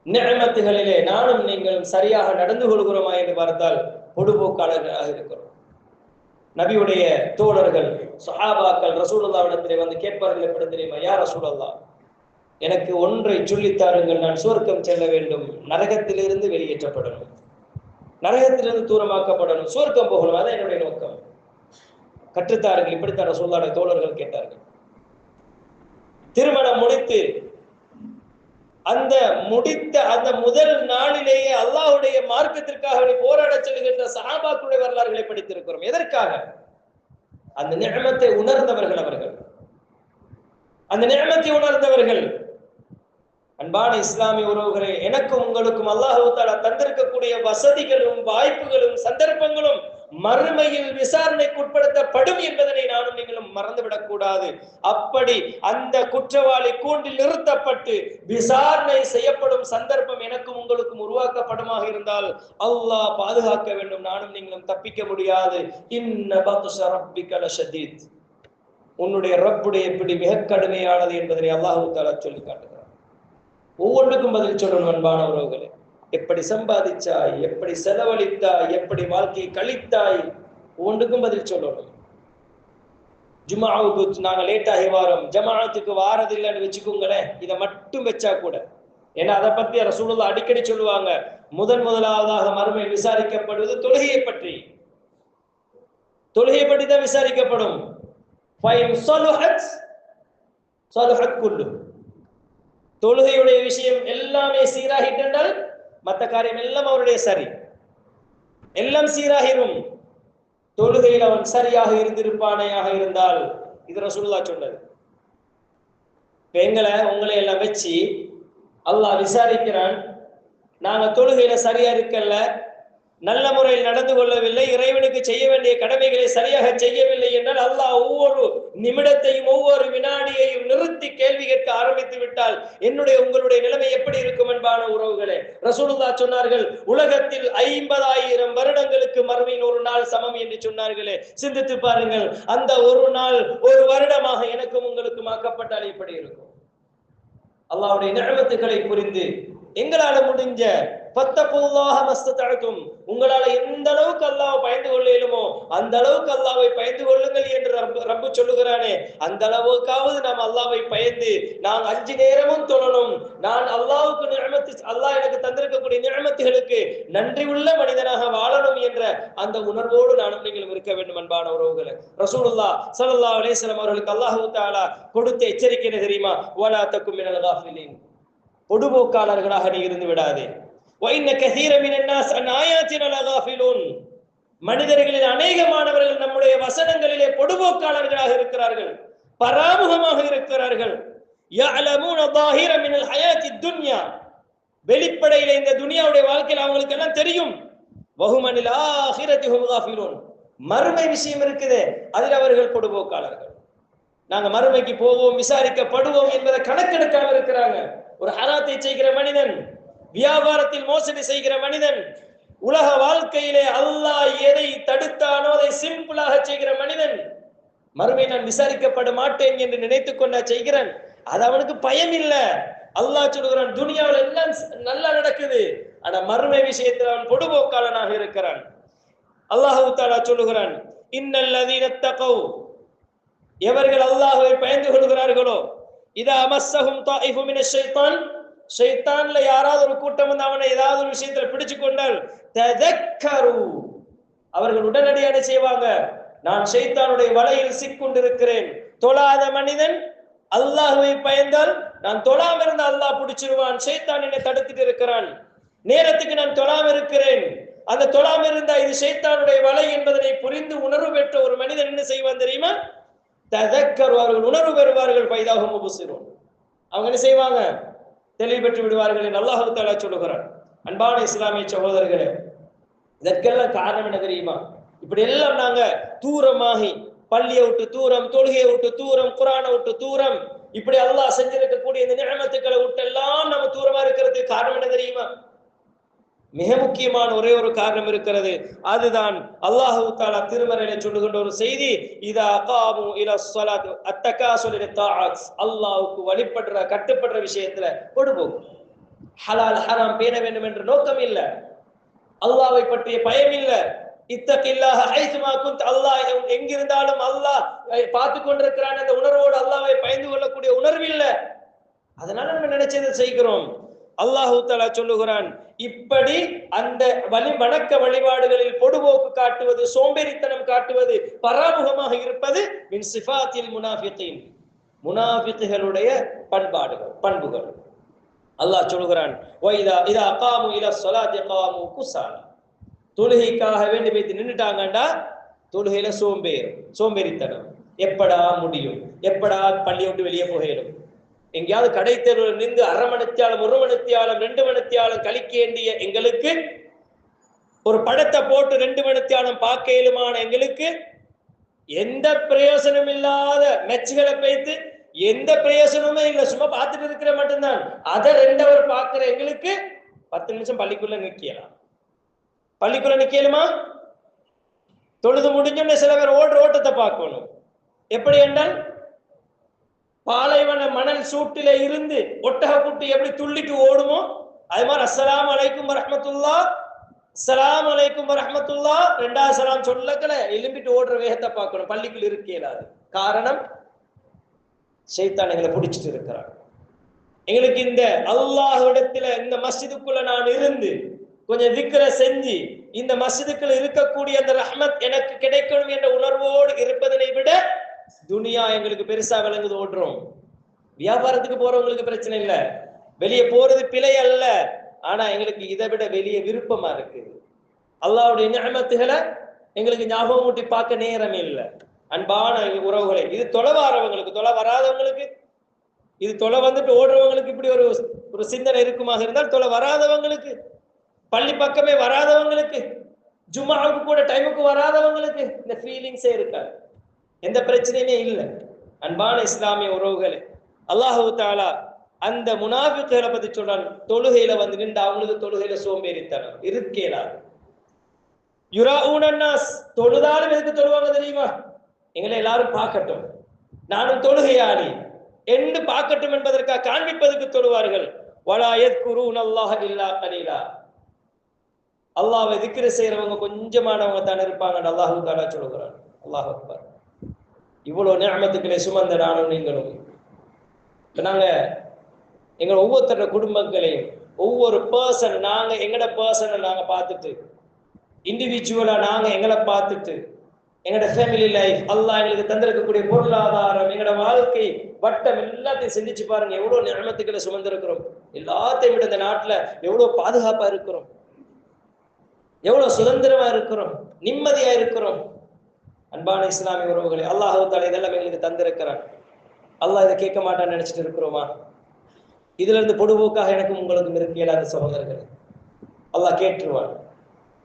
நிஅமத்துகளிலே நானும் நீங்களும் சரியாக நடந்து கொள்கிறோமா என்று பார்த்தால் பொதுபோக்காளர்களாக இருக்கிறோம். நபியுடைய தோழர்கள் சஹாபாக்கள் ரசூலுல்லாஹ்விடத்திலே வந்து கேட்பார்கள், எப்படி தெரியுமா? யா ரசூலல்லாஹ், எனக்கு ஒன்றை சொல்லித்தாருங்கள், நான் சுவர்க்கம் செல்ல வேண்டும், நரகத்திலிருந்து வெளியேற்றப்படணும், நரகத்திலிருந்து தூரமாக்கப்படணும், சுவர்க்கம் போகணும், அதான் என்னுடைய நோக்கம், கற்றுத்தாருங்கள். இப்படித்தான் ரசூலுல்லாஹ்வுடைய தோழர்கள் கேட்டார்கள். திருமணம் முடித்து அந்த முதல் நாளிலேயே அல்லாஹ்வுடைய மார்க்கத்திற்காக போராட செல்கின்ற சஹாபாக்களுடைய வரலாறுகளை படித்திருக்கிறோம். எதற்காக? அந்த நிஅமத்தை உணர்ந்தவர்கள் அவர்கள், அந்த நிஅமத்தை உணர்ந்தவர்கள். அன்பான இஸ்லாமிய உறவுகளே, எனக்கும் உங்களுக்கும் அல்லாஹ் தஆலா தந்திருக்கக்கூடிய வசதிகளும் வாய்ப்புகளும் சந்தர்ப்பங்களும் மறுமையில் விசாரணைக்கு உட்படுத்தப்படும் என்பதனை நானும் நீங்களும் மறந்துவிடக் கூடாது. அப்படி அந்த குற்றவாளி கூண்டில் நிறுத்தப்பட்டு விசாரணை செய்யப்படும் சந்தர்ப்பம் எனக்கும் உங்களுக்கும் உருவாக்கப்படுமாக இருந்தால் அல்லாஹ் பாதுகாக்க வேண்டும், நானும் நீங்களும் தப்பிக்க முடியாது. இன்ன பத்ஷ ரப்பிக லஷதீத், உன்னுடைய ரப்புடைய பிடி மிக கடுமையானது என்பதனை அல்லாஹ் தஆலா சொல்லி காட்டுகிறார். ஒவ்வொன்றுக்கும் பதில் சொல்லணும். அன்பான உறவுகளே, எப்படி சம்பாதிச்சாய், எப்படி செலவழித்தாய், எப்படி வாழ்க்கையை கழித்தாய், ஒவ்வொன்றுக்கும் பதில் சொல்லணும். ஜும்ஆவுக்கு நாங்க லேட்டாகி வாரோம், ஜமாஅத்துக்கு வாரதில்லைன்னு வச்சுக்கோங்களேன், இதை மட்டும் வச்சா கூட. ஏன்னா அதை பத்தி ரசூலுல்லாஹ் அடிக்கடி சொல்லுவாங்க, முதலாவதாக மறுமையில் விசாரிக்கப்படுவது தொழுகையை பற்றி. தொழுகையை பற்றி தான் விசாரிக்கப்படும். தொழுகையுடைய விஷயம் எல்லாமே சீராகிட்டால் மற்ற காரியம் எல்லாம் அவருடைய சரி, எல்லாம் சீராகிரும். தொழுகையில் அவன் சரியாக இருந்திருப்பானையாக இருந்தால், இது ரசூலுல்லாஹ் சொன்னது. உங்களை எல்லாம் வச்சு அல்லாஹ் விசாரிக்கிறான், நாங்க தொழுகையில சரியா இருக்கல்ல, நல்ல முறையில் நடந்து கொள்ளவில்லை, இறைவனுக்கு செய்ய வேண்டிய கடமைகளை சரியாக செய்யவில்லை என்றால் அல்லாஹ் ஒவ்வொரு நிமிடத்தையும் ஒவ்வொரு வினாடியையும் நிறுத்தி கேள்வி கேட்க ஆரம்பித்து விட்டால் என்னுடைய உங்களுடைய நிலைமை எப்படி இருக்கும்? அன்பான உறவுகளே, ரசூலுல்லாஹ் சொன்னார்கள், உலகத்தில் 50,000 வருடங்களுக்கு மறுமையின் ஒரு நாள் சமம் என்று சொன்னார்களே. சிந்தித்து பாருங்கள், அந்த ஒரு நாள் ஒரு வருடமாக எனக்கும் உங்களுக்கும் ஆக்கப்பட்டால் எப்படி இருக்கும்? அல்லாஹ்வுடைய நிஅமத்துகளை புரிந்து எங்களால முடிஞ்ச ஃபத்தகுல்லாஹ மஸ்ததஅதும், உங்களால எந்த அளவுக்கு அல்லாஹ்வை பயந்து கொள்ள இயலுமோ அந்த அளவுக்கு அல்லாஹ்வை பயந்து கொள்ளுங்கள் என்று ரப்பு சொல்லுகிறானே. அந்த அளவுக்காவது நாம் அல்லாஹ்வை பயந்து நாம் 5 நேரமும் தொழணும். நான் அல்லாஹ்வுக்கு நிஅமத்து, அல்லாஹ் எனக்கு தந்திருக்கக்கூடிய நிஅமத்துகளுக்கு நன்றி உள்ள மனிதனாக வாழணும் என்ற அந்த உணர்வோடு நானும் நீங்களும் இருக்க வேண்டும். அன்பான உறவுகளே, ரசூலுல்லாஹ் ஸல்லல்லாஹு அலைஹி வஸல்லம் அவர்களுக்கு அல்லாஹ் தஆலா கொடுத்த எச்சரிக்கை என்ன தெரியுமா? வலா தகும் மினல் காஃபிலின், பொடுபோக்காளர்களாக நீ இருந்து விடாதே. وَإِنَّ كَثِيرًا مِنَ النَّاسِ عَنْ آيَاتِنَا لَغَافِلُونَ, மனிதர்களில் அநேகமானவர்கள் நம்முடைய வசனங்களிலே பொடுபோக்காளர்களாக இருக்கிறார்கள், பராமுகமாக இருக்கிறார்கள். يَعْلَمُونَ ظَاهِرًا مِنَ الْحَيَاةِ الدُّنْيَا, வெளிப்படையிலே இந்த துனியாவுடைய வாழ்க்கையில் அவங்களுக்கு எல்லாம் தெரியும். وَهُمْ عَنِ الْآخِرَةِ هُمْ غَافِلُونَ, மறுமை விஷயம் இருக்குதே அதில் அவர்கள் பொடுபோக்காளர்கள். நாங்க மறுமைக்கு போவோம், விசாரிக்கப்படுவோம் என்பதை கணக்கெடுக்காம இருக்கிறாங்க. ஒரு ஹராத்தை செய்கிற மனிதன், வியாபாரத்தில் மோசடி செய்கிற மனிதன், உலக வாழ்க்கையிலே அல்லாஹ் எதை தடுத்தானோ அதை சிம்பிளாக செய்கிற மனிதன், மறுமை நான் விசாரிக்கப்பட மாட்டேன் என்று நினைத்துக் கொண்டா செய்கிறான். அது அவனுக்கு பயம் இல்ல. அல்லாஹ் சொல்லுகிறான், துனியாவில் எல்லாம் நல்லா நடக்குது, ஆனா மறுமை விஷயத்தில் அவன் பொடுபோக்காளனாக இருக்கிறான். அல்லாஹ் தஆலா சொல்லுகிறான், இன்னல்லதீன தகவ், எவர்கள் அல்லாஹ்வை பயந்து கொள்கிறார்களோ, இதா மஸ்ஸஹும் தாயிஃபு மினஷ் ஷைத்தான், ஷைத்தான்ல யாராவது ஒரு கூட்டம் வந்து அவனை ஏதாவது ஒரு விஷயத்துல பிடிச்சு கொண்டால், ததக்கரு, அவர்கள் உடனடியாக செய்வாங்க, நான் ஷைத்தானுடைய வலையில் சிக்கொண்டிருக்கிறேன். தொழாத மனிதன் அல்லாஹ்வை பயந்தால், நான் தொழாம இருந்த அல்லாஹ் பிடிச்சிருவான், ஷைத்தான் என்னை தடுத்துட்டு இருக்கிறான், நேரத்துக்கு நான் தொழாம இருக்கிறேன், அந்த தொழாம இருந்தா இது ஷைத்தானுடைய வலை என்பதனை புரிந்து உணர்வு பெற்ற ஒரு மனிதன் என்ன செய்வான் தெரியுமா? ததக்கரு, அவர்கள் உணர்வு பெறுவார்கள். ஃபைதாஹும் முப்சிரூன், அவங்க என்ன செய்வாங்க? தெளிவு பெற்று விடுவார்கள் என்று அல்லாஹ் தஆலா சொல்லுகிறான். அன்பான இஸ்லாமிய சகோதரர்களே, இதற்கெல்லாம் காரணம் என்ன தெரியுமா? இப்படி எல்லாம் நாங்க தூரமாகி, பள்ளியை விட்டு தூரம், தொழுகையை விட்டு தூரம், குர்ஆனை விட்டு தூரம், இப்படி அல்லாஹ் செஞ்சிருக்கக்கூடிய இந்த நிஅமத்துக்களை விட்டு எல்லாம் நம்ம தூரமா இருக்கிறதுக்கு காரணம் என்ன தெரியுமா? மிக முக்கியமான ஒரே ஒரு காரணம் இருக்கிறது. அதுதான் அல்லாஹ் தஆலா திருமறையிலே சொல்லுகின்ற ஒரு செய்தி, இதா காமு இலஸ் ஸலாத் அத்தகாசுல் லித்தாஅத், அல்லாஹ்வுக்கு வழிபடுற கட்டுப்படுற விஷயத்துல பொடுபோக்கு, ஹலால் ஹராம் பேண வேண்டும் என்ற நோக்கம் இல்ல, அல்லாஹ்வை பற்றிய பயம் இல்ல, இத்தகில்லாஹ ஹைசுமா குன்த், அல்லாஹ் எங்கிருந்தாலும் அல்லாஹ் பார்த்து கொண்டிருக்கிறான் என்ற உணர்வோடு அல்லாஹ்வை பயந்து கொள்ளக்கூடிய உணர்வு இல்ல. அதனால நம்ம நினைச்சதை செய்கிறோம். அல்லாஹ் தஆலா சொல்லுகிறான், இப்படி அந்த வணக்க வழிபாடுகளில் பொடுபோக்கு காட்டுவது, சோம்பேறித்தனம் காட்டுவது, பராமுகமாக இருப்பது மின் சிஃபாத்தில் முனாஃபிகீன், முனாஃபிக்குகளுடைய பண்புகள். அல்லாஹ் சொல்லுகிறான், வைதா இதா காமு இலஸ் ஸலாத்தி காமு குஸாலா, தொழுகைக்காக வேண்டி போய் நின்னுட்டாங்கடா, தொழுகையில சோம்பேறித்தனம். எப்படா முடியும், எப்படா பள்ளியை விட்டு வெளியே போயிடும், எங்கேயாவது கடை தெருவில் நின்று 1/2 மணித்தியாலம் 1 மணித்தியாலம் 2 மணித்தியாலம் கழிக்க வேண்டிய எங்களுக்கு, ஒரு படத்தை போட்டு 2 மணித்தியாலம் பார்க்க இயலுமான எங்களுக்கு, எந்த பிரயோசனம் இல்லாத மெச்சுகளை வைத்து எந்த பிரயோசனமே இல்லை, சும்மா பார்த்துட்டு இருக்கிற மட்டும்தான், அதை 2 hour பார்க்கிற எங்களுக்கு 10 நிமிஷம் பள்ளிக்குள்ள நிக்கலாம். பள்ளிக்குள்ள நிக்கலுமா? தொழுது முடிஞ்சோன்னு சில பேர் ஓட்டத்தை பார்க்கணும். எப்படி என்றால், பாலைவன மணல் சூட்டில இருந்து ஒட்டக குட்டி எப்படி துள்ளிட்டு ஓடுமோ அது மாதிரி அஸ்ஸலாமு அலைக்கும் வரஹ்மத்துல்லாஹ், அஸ்ஸலாமு அலைக்கும் வரஹ்மத்துல்லாஹ், 2வது சலாம் சொல்லக்கல எலும்பிட்டு ஓடுற வேகத்தை பார்க்கணும். பள்ளிக்குள் இருக்க இயலாது. காரணம், ஷைத்தான் எங்களை பிடிச்சிட்டு இருக்கிறான். எங்களுக்கு இந்த அல்லாஹ்விடத்துல இந்த மஸ்ஜிதுக்குள்ள நான் இருந்து கொஞ்சம் திக்ர செஞ்சு இந்த மஸ்ஜிதுக்குள்ள இருக்கக்கூடிய அந்த ரஹ்மத் எனக்கு கிடைக்கணும் என்ற உணர்வோடு இருப்பதனை விட துனியா எங்களுக்கு பெருசா விளங்குது. ஓடுறோம். வியாபாரத்துக்கு போறவங்களுக்கு பிரச்சனை இல்ல, வெளியே போறது பிழை அல்ல, ஆனா எங்களுக்கு இதை விட வெளியே விருப்பமா இருக்கு. அல்லாஹ்வுடைய நிஅமத்துகளை எங்களுக்கு ஞாபகம் ஊட்டி பார்க்க நேரம் இல்லை. அன்பான உறவுகளை, இது தொலை வாரவங்களுக்கு, தொலை வராதவங்களுக்கு, இது தொலை வந்துட்டு ஓடுறவங்களுக்கு இப்படி ஒரு சிந்தனை இருக்குமாக இருந்தால், தொலை வராதவங்களுக்கு, பள்ளி பக்கமே வராதவங்களுக்கு, ஜும்மாவுக்கு கூட டைமுக்கு வராதவங்களுக்கு இந்த ஃபீலிங்ஸே இருக்காது, எந்த பிரச்சனையுமே இல்லை. அன்பான இஸ்லாமிய உறவுகளே, அல்லாஹ் தஆலா அந்த முனாஃபிக்குகளை பத்தி சொல்றான். தொழுகையில வந்து நின்று அவங்களுக்கு தொழுகையில சோம்பேறித்தனம் இருக்கேலாது. யுராஊன அன்னாஸ், தொழுதாலும் எதுக்கு தொழுவாங்க தெரியுமா? எங்களை எல்லாரும் பார்க்கட்டும், நானும் தொழுகையாளி என்று பார்க்கட்டும் என்பதற்காக காண்பிப்பதற்கு தொழுவார்கள். வலா யத்குரூன அல்லாஹ இல்லா கலீலா, அல்லாஹ்வை திக்ர் செய்யறவங்க கொஞ்சமானவங்க தான் இருப்பாங்க. அல்லாஹ் தஆலா சொல்கிறான். அல்லாஹ் அக்பர். இவ்வளவு நிஅமத்துக்களை சுமந்த நானும் நீங்களும் நாங்க எங்க ஒவ்வொருத்தர குடும்பங்களையும் ஒவ்வொரு பர்சன் நாங்க எங்கட பர்சனை நாங்க பார்த்துட்டு இண்டிவிஜுவலா நாங்க எங்களை பார்த்துட்டு எங்களோட ஃபேமிலி லைஃப் அல்லாஹ் எங்களுக்கு தந்திருக்கக்கூடிய பொருளாதாரம் எங்களோட வாழ்க்கை வட்டம் எல்லாத்தையும் சிந்திச்சு பாருங்க. எவ்வளவு நிஅமத்துக்களை சுமந்திருக்கிறோம். எல்லாத்தையும் விட இந்த நாட்டுல எவ்வளவு பாதுகாப்பா இருக்கிறோம், எவ்வளவு சுதந்திரமா இருக்கிறோம், நிம்மதியா இருக்கிறோம். அன்பான இஸ்லாமிய உறவுகளை அல்லாஹ் தஆலா இதெல்லாம் எங்களுக்கு தந்திருக்கிறான். அல்லாஹ் இதை கேட்க மாட்டான்னு நினைச்சிட்டு இருக்கிறோமா? இதுல இருந்து பொடுபோக்காக எனக்கும் உங்களுக்கும் இருக்க இயலாத சகோதரர்கள். அல்லாஹ் கேட்டுருவான்.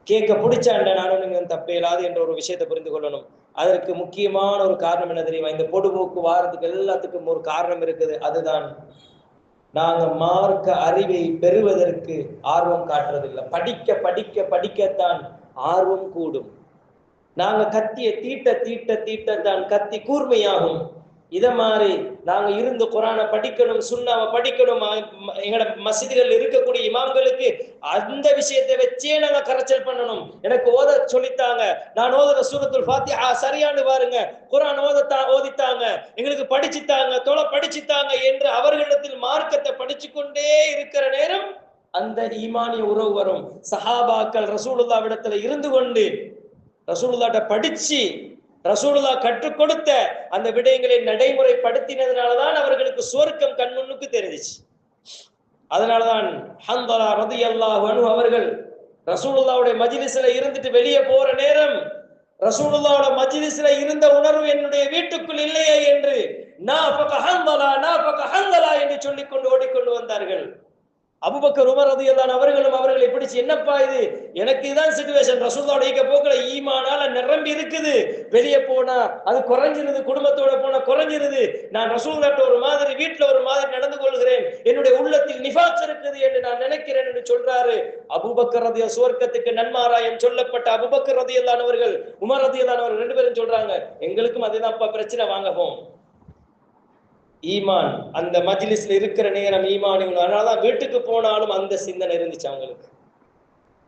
கேட்க பிடிச்சாண்ட நானும் நீங்க தப்பே இல்லாது என்ற ஒரு விஷயத்தை புரிந்து கொள்ளணும். அதற்கு முக்கியமான ஒரு காரணம் என்ன தெரியுமா? இந்த பொடுபோக்கு வாரத்துக்கு எல்லாத்துக்கும் ஒரு காரணம் இருக்குது. அதுதான் நாங்க மார்க்க அறிவை பெறுவதற்கு ஆர்வம் காட்டுறதில்லை. படிக்க படிக்க படிக்கத்தான் ஆர்வம் கூடும். நாங்க கத்திய தீட்ட தீட்ட தீட்டத்தான் கத்தி கூர்மையாகும். இத மாதிரி நாங்க இருந்து குர்ஆனை படிக்கணும், சுன்னாவை படிக்கணும். எங்களோட மஸ்ஜிதுகள் இருக்கக்கூடிய இமாம்களுக்கு அந்த விஷயத்தை வச்சே நாங்க கரைச்சல் பண்ணணும். எனக்கு ஓத சொல்லித்தாங்க, நான் ஓதுற சூரத்துல் ஃபாத்திஹா சரியானு பாருங்க, குர்ஆன் ஓதித்தாங்க, எங்களுக்கு படிச்சுத்தாங்க, தொலை படிச்சுத்தாங்க என்று அவர்களிடத்தில் மார்க்கத்தை படிச்சு கொண்டே இருக்கிற நேரம் அந்த ஈமானிய உறவு வரும். சஹாபாக்கள் ரசூலுல்லாஹ்விடத்துல இருந்து கொண்டு ரசூலுல்லாஹ்ட்ட படிச்சு ரசூலுல்லாஹ் கற்றுக் கொடுத்த அந்த விடயங்களை நடைமுறைப்படுத்தினதுனாலதான் அவர்களுக்கு சுவர்க்கம் கண்முன்னுக்கு தெரிஞ்சிச்சு. அதனாலதான் ஹன்தலா ரலியல்லாஹு அன்ஹு அவர்கள் ரசூலுல்லாஹ்வுடைய மஜ்லிஸ்ல இருந்துட்டு வெளியே போற நேரம் ரசூலுல்லாஹ்வுடைய மஜ்லிஸ்ல இருந்த உணர்வு என்னுடைய வீட்டுக்குள் இல்லையே என்று நாஃபக ஹன்தலா என்று சொல்லிக் கொண்டு ஓடிக்கொண்டு வந்தார்கள். அபூபக்கர் உமர் ரலியல்லாஹு அவர்களும் அவர்களை பிடிச்சு, என்னப்பா இது, எனக்கு இதான் சிச்சுவேஷன், ரசூலுல்லாஹ்வுடைய போக்குல ஈமானால நிரம்பி இருக்குது, வெளியே போனா அது குறைஞ்சிருது, குடும்பத்தோட போனா குறைஞ்சிருது, நான் ரசூலுல்லாஹ்ட்ட ஒரு மாதிரி வீட்டுல ஒரு மாதிரி நடந்து கொள்கிறேன், என்னுடைய உள்ளத்தில் நிஃபாக் இருக்குது என்று நான் நினைக்கிறேன் என்று சொல்றாரு. அபூபக்கர் ரலியல்லாஹு சுவர்க்கத்துக்கு நன்மாராயம் சொல்லப்பட்ட அபூபக்கர் ரலியல்லாஹு அவர்கள் உமர் ரலியல்லாஹு அவர்கள் ரெண்டு பேரும் சொல்றாங்க, எங்களுக்கும் அதுதான்ப்பா பிரச்சனை, வாங்க போம். ஈமான் அந்த மஜ்லிஸ்ல இருக்கிற நேரம் ஈமான். அதனாலதான் வீட்டுக்கு போனாலும் அந்த சிந்தனை இருந்துச்சு அவங்களுக்கு.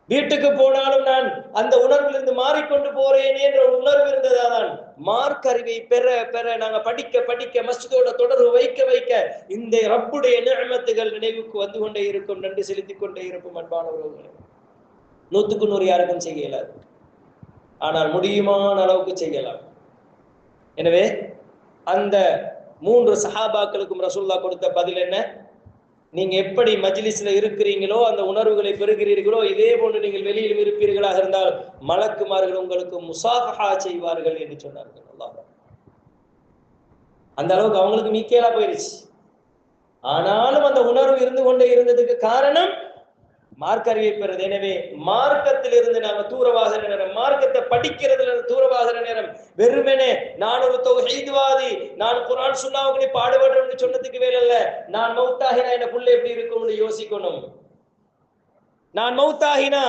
வீட்டுக்கு போனாலும் நான் அந்த உணர்விலிருந்து மாறிக்கொண்டு போறேன் என்ற உணர்வு இருந்ததாதான் மார்க்க அறிவை பெற பெற நாங்க படிக்க படிக்க மஸ்ஜிதோட தொடர்பு வைக்க வைக்க இந்த ரப்புடைய நிஅமத்துகள் நினைவுக்கு வந்து கொண்டே இருக்கும், நன்றி செலுத்திக் கொண்டே இருக்கும். அன்பான உறவுகளே, 100க்கு 100 யாருக்கும் செய்ய இயலாது, ஆனால் முடியுமான அளவுக்கு செய்யலாம். எனவே அந்த 3 சஹாபாக்களுக்கும் ரசூலுல்லாஹ் கொடுத்த பதில் என்ன? நீங்க எப்படி மஜ்லிஸ்ல இருக்கிறீங்களோ அந்த உணர்வுகளை பெறுகிறீர்களோ இதே போன்று நீங்கள் வெளியிலும் இருப்பீர்களாக இருந்தால் மலக்குமார்கள் உங்களுக்கு முசாஃபஹா செய்வார்கள் என்று சொன்னார்கள். அல்லாஹ் அந்த அளவுக்கு அவங்களுக்கு மீக்கேலா போயிருச்சு. ஆனாலும் அந்த உணர்வு இருந்து கொண்டே இருந்ததுக்கு காரணம் மார்க்க அறிவை பெறுது. எனவே மார்க்கத்தில் இருந்து நாம தூரவாகிற நேரம், மார்க்கத்தை படிக்கிறதுல தூரவாகிற நேரம், வெறுமனே நான் ஒரு தௌஹீத்வாதி, நான் குர்ஆன் சுன்னாவுக்கு பாடுபடுறேன்னு சொன்னதுக்கு வேலை இல்ல. நான் மௌத்தாகினா என்ன புள்ள எப்படி இருக்கும்னு யோசிக்கணும். நான் மௌத்தாகினா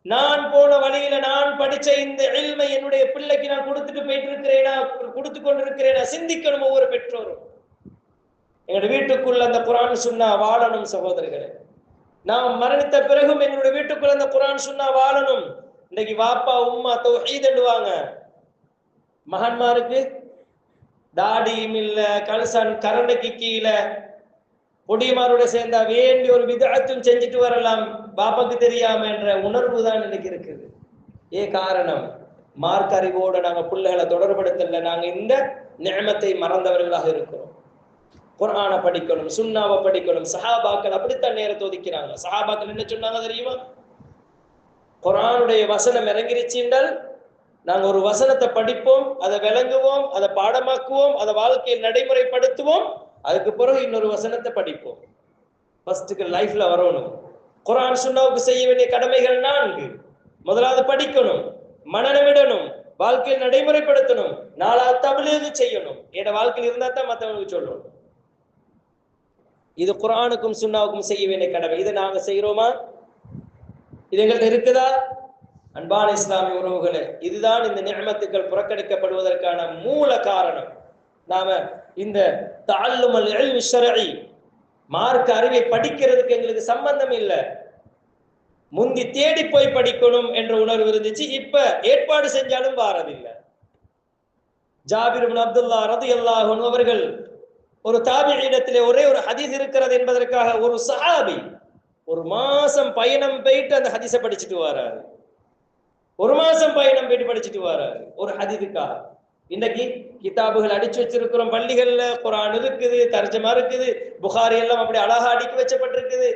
நான் போன வழியில நான் படிச்ச இந்த இல்மை என்னுடைய பிள்ளைக்கு நான் கொடுத்துட்டு போயிட்டு இருக்கிறேனா, கொடுத்து கொண்டிருக்கிறேனா, சிந்திக்கணும் ஒவ்வொரு பெற்றோரும். எங்களுடைய வீட்டுக்குள்ள அந்த குர்ஆன் சுன்னா வாழணும் சகோதரர்களே. நாம் மரணித்த பிறகும் எங்களுடைய வீட்டுக்குள்ள அந்த குர்ஆன் சுன்னா வாழணும். இன்னைக்கு வாப்பா உம்மா தௌஹீத் என்றுவாங்க, மகன்மாருக்கு தாடியும் இல்ல, கல்சன் கரண்டைக்கு கீழே பொடியமாரோட சேர்ந்தா வேண்டி ஒரு விதஅத்தும் செஞ்சுட்டு வரலாம், பாப்பாக்கு தெரியாம என்ற உணர்வு தான் இன்னைக்கு இருக்குது. காரணம் மார்க்க அறிவோட நாங்க பிள்ளைகளை தொடர்படுத்தல, நாங்க இந்த நிஅமத்தை மறந்தவர்களாக இருக்கிறோம். குர்ஆனை படிக்கணும், சுன்னாவை படிக்கணும். சஹாபாக்கள் அப்படித்தான் நேரத்தை ஒதுக்கிறாங்க. சஹாபாக்கள் என்ன சொன்னாங்க தெரியுமா? குர்ஆனுடைய வசனம் இறங்கிருச்சு என்றால் நாங்க ஒரு வசனத்தை படிப்போம், அதை விளங்குவோம், அதை பாடமாக்குவோம், அதை வாழ்க்கையில் நடைமுறைப்படுத்துவோம், அதுக்கு பிறகு இன்னொரு வசனத்தை படிப்போம். ஃபர்ஸ்ட்டுக்கு லைஃப்ல வரணும். குர்ஆன் சுன்னாவுக்கு செய்ய வேண்டிய கடமைகள் 4. முதலாவது படிக்கணும், மனநமிடணும், வாழ்க்கையில் நடைமுறைப்படுத்தணும், 4வது தப்லீக் செய்யணும். என் வாழ்க்கையில் இருந்தா தான் மற்றவங்களுக்கு சொல்லணும். இது குர்ஆனுக்கும் சுன்னாவுக்கும் செய்ய வேண்டிய கடமை. இதை நாங்க செய்யறோமா? இது எங்களுக்கு இருக்குதா? அன்பான இஸ்லாமிய உறவுகளே, இதுதான் இந்த நிஅமத்துக்கள் புறக்கணிக்கப்படுவதற்கான மூல காரணம். நாம இந்த தஅல்லுமுல் இல்மி ஷர்ஈ மார்க்க அறிவை படிக்கிறதுக்கு எங்களுக்கு சம்பந்தம் இல்லை. முந்தி தேடி போய் படிக்கணும் என்ற உணர்வு இருந்துச்சு. இப்ப ஏற்பாடு செஞ்சாலும் வாரதில்லை. ஜாபிர் இப்னு அப்துல்லா ரலியல்லாஹு அன்ஹு அவர்கள் ஒரு தாபிஈனிடத்திலே ஒரே ஒரு ஹதீஸ் இருக்கிறது என்பதற்காக ஒரு சஹாபி ஒரு மாசம் பயணம் போயிட்டு அந்த ஹதீஸை படிச்சுட்டு வராரு. ஒரு மாசம் பயணம் போயிட்டு படிச்சுட்டு வராரு ஒரு ஹதீஸுக்காக. இன்னைக்கு கிதாபுகள் அடிச்சு வச்சிருக்கிறோம், பள்ளிகள்ல குர்ஆன் இருக்குது, தர்ஜமா இருக்குது, புகாரி எல்லாம் அப்படி அழகா அடுக்கி வச்சப்பட்டிருக்குது.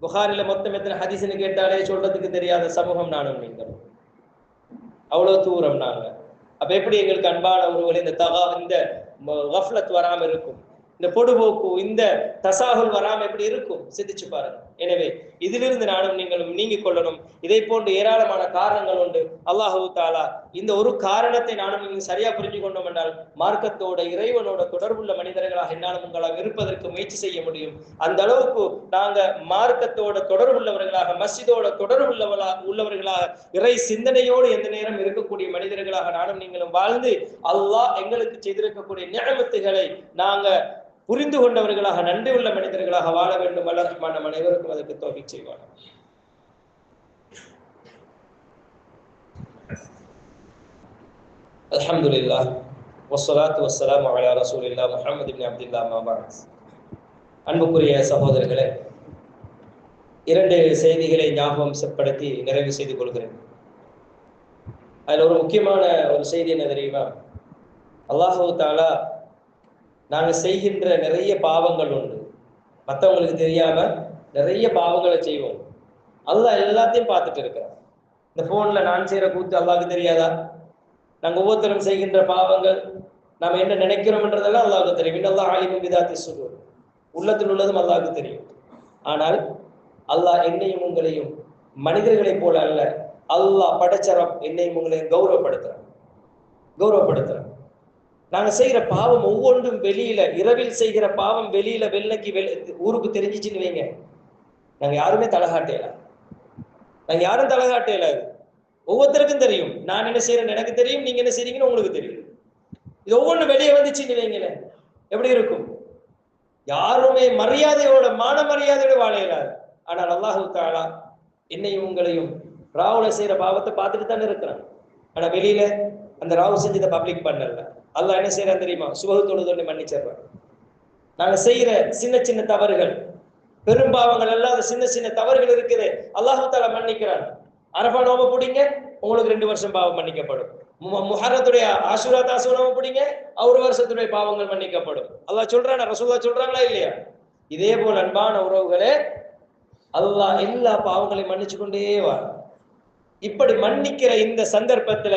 புகாரில மொத்தம் எத்தனை ஹதீஸ்னு கேட்டாலே சொல்றதுக்கு தெரியாத சமூகம் நானும் நீங்களும். அவ்வளவு தூரம் நாங்க. அப்ப எப்படி எங்களுக்கு அன்பான ஒருவர் இந்த கஃப்லத் வராம இருக்கும், இந்த பொடுபோக்கு, இந்த தசாகுல் வராம எப்படி இருக்கும்? சிந்திச்சு பாருங்க. எனவே இதிலிருந்து நானும் நீங்களும் நீங்கிக் கொள்ளணும். இதை போன்று ஏராளமான காரணங்கள் உண்டு. அல்லாஹு தாலா இந்த ஒரு காரணத்தை நானும் நீங்கள் சரியா புரிஞ்சு கொண்டோம் என்றால் மார்க்கத்தோட இறைவனோட தொடர்புள்ள மனிதர்களாக என்னாலும் உங்களால் இருப்பதற்கு முயற்சி செய்ய முடியும். அந்த அளவுக்கு நாங்க மார்க்கத்தோட தொடர்புள்ளவர்களாக, மஸ்ஜிதோட உள்ளவர்களாக, இறை சிந்தனையோடு எந்த நேரம் இருக்கக்கூடிய மனிதர்களாக நானும் நீங்களும் வாழ்ந்து அல்லாஹ் எங்களுக்கு செய்திருக்கக்கூடிய நிஅமத்துகளை நாங்க புரிந்து கொண்டவர்களாக, நன்றி உள்ள மனிதர்களாக வாழ வேண்டும். அல்லாஹ் ரஹ்மான் நம் அனைவருக்கும் அதற்கு தௌஃபீக் செய்வார். அல்ஹம்துலில்லாஹ் வஸ்ஸலாத்து வஸ்ஸலாமு அலா ரசூலில்லாஹ் முஹம்மது இப்னு அப்துல்லாஹ் அம்மா பஅத். அன்புக்குரிய சகோதரர்களே, இரண்டு செய்திகளை ஞாபகப்படுத்தி நிறைவு செய்து கொள்கிறேன். அதுல ஒரு முக்கியமான ஒரு செய்தி என்ன தெரியுமா? அல்லாஹு தஆலா நாங்க செய்கின்ற நிறைய பாவங்கள் உண்டு, மற்றவங்களுக்கு தெரியாம நிறைய பாவங்களை செய்வோம். அல்லாஹ் எல்லாத்தையும் பார்த்துட்டு இருக்கிறான். இந்த போன்ல நான் செய்யற கூத்து அல்லாஹ்க்கு தெரியாதா? நாங்க ஒவ்வொருத்தரும் செய்கின்ற பாவங்கள் நாம என்ன நினைக்கிறோம்ன்றதெல்லாம் அல்லாஹ்க்கு தெரியும். இன்னல்லாஹ் அலீமும் பிதாத்தி ஸுதூர், உள்ளத்தில் உள்ளதும் அல்லாஹ்க்கு தெரியும். ஆனால் அல்லாஹ் என்னையும் உங்களையும் மனிதர்களைப் போல அல்ல, அல்லாஹ் படைச்ச ரப் என்னையும் உங்களையும் கௌரவப்படுத்துறான். நாங்க செய்யற பாவம் ஒவ்வொன்றும் வெளியில, இரவில் செய்கிற பாவம் வெளியில வெள்ளக்கி ஊருக்கு தெரிஞ்சிச்சுன்னு வைங்க, நாங்க யாருமே தலகாட்டையில, ஒவ்வொருத்தருக்கும் தெரியும். நான் என்ன செய்யறேன்னு எனக்கு தெரியும், நீங்க என்ன செய்றீங்கன்னு உங்களுக்கு தெரியும். இது ஒவ்வொன்றும் வெளியே வந்துச்சுன்னு வைங்களேன், எப்படி இருக்கும்? யாருமே மரியாதையோட, மான மரியாதையோட வாழ இயலாது. ஆனால் அல்லாஹு தஆலா என்னையும் உங்களையும் ராவுல செய்யற பாவத்தை பார்த்துட்டு தானே இருக்கிறான். ஆனா வெளியில அந்த ராவு செஞ்சதை பப்ளிக் பண்ணல. அல்லாஹ் என்ன செய்யறான் தெரியுமா? சுபஹ் தொழுதோன்னு மன்னிச்சிடுறான். நாங்க செய்யற சின்ன சின்ன தவறுகள், பெரும்பாவங்கள் எல்லாம் சின்ன சின்ன தவறுகள் இருக்குது, அல்லாஹு தஆலா மன்னிக்கிறான். அரஃபா நோம்பு பிடிங்க, உங்களுக்கு 2 வருஷம் பாவம் மன்னிக்கப்படும். முஹர்ரத்துடைய ஆஷுரா தாசு நோம்பு பிடிங்க, ஒரு வருஷத்துடைய பாவங்கள் மன்னிக்கப்படும். அல்லாஹ் சொல்றானா? ரசூலுல்லாஹ் சொல்றாங்களா இல்லையா? இதே போல அன்பான உறவுகளே, அல்லாஹ் எல்லா பாவங்களையும் மன்னிச்சு கொண்டே வா. இப்படி மன்னிக்கிற இந்த சந்தர்ப்பத்துல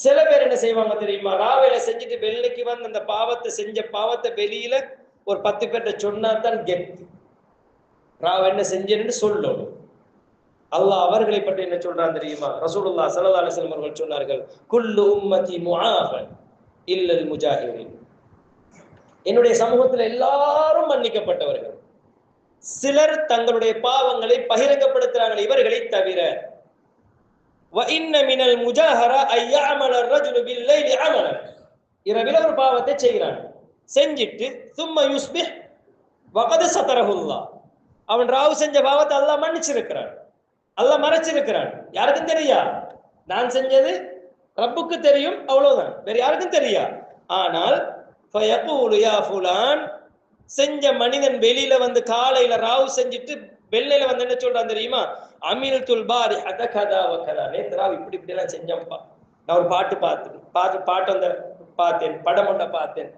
சில பேர் என்ன செய்வாங்க தெரியுமா? ராவேல செஞ்சுட்டு வெள்ளைக்கு வந்து அந்த பாவத்தை செஞ்ச பாவத்தை வெளியில ஒரு 10 பேர்ட்ட சொன்னாதான் கெத்து. ராவ என்ன செஞ்சேன்னு சொல்லணும். அல்லாஹ் அவர்களை பற்றி என்ன சொல்றான் தெரியுமா? ரசூலுல்லாஹ் ஸல்லல்லாஹு அலைஹி வஸல்லம் அவர்கள் சொன்னார்கள், குல்லு உம்மதி முஆஃபன் இல்லல் முஜாஹிரின். என்னுடைய சமூகத்துல எல்லாரும் மன்னிக்கப்பட்டவர்கள், சிலர் தங்களுடைய பாவங்களை பகிரங்கப்படுத்துறாங்க, இவர்களை தவிர. وَإِنَّ مِنَ الْمُجَاهَرَةِ أَن يَعْمَلَ الرَّجُلُ بِاللَّيْلِ عَمَلًا. இரவில ஒரு பாவத்தை செய்கிறான், செஞ்சிட்டு ثُمَّ يُصْبِحُ وَقَدْ سَتَرَهُ اللَّهُ. அவன் ராவு செஞ்ச பாவத்தை அல்லாஹ் மன்னிச்சிருக்கிறான், அல்லாஹ் மறைச்சிருக்கிறான். யாருக்கும் தெரியா? நான் செஞ்சது ரப்புக்கு தெரியும், அவ்வளவுதான், வேற யாருக்கும் தெரியா. ஆனால் فَيَقُولُ يَا فُلَانْ, செஞ்ச மனிதன் வெளியில வந்து காலையில ராவு செஞ்சுட்டு வெள்ளையில வந்து என்ன சொல்றான் தெரியுமா? அமில்துல் பாரிஹத கதா வ கதா, நேத்து ராவு இப்படி இப்படி எல்லாம் செஞ்சேன்ப்பா, நான் ஒரு பாட்டு பார்த்தேன், படம் ஒன்றை பார்த்தேன்,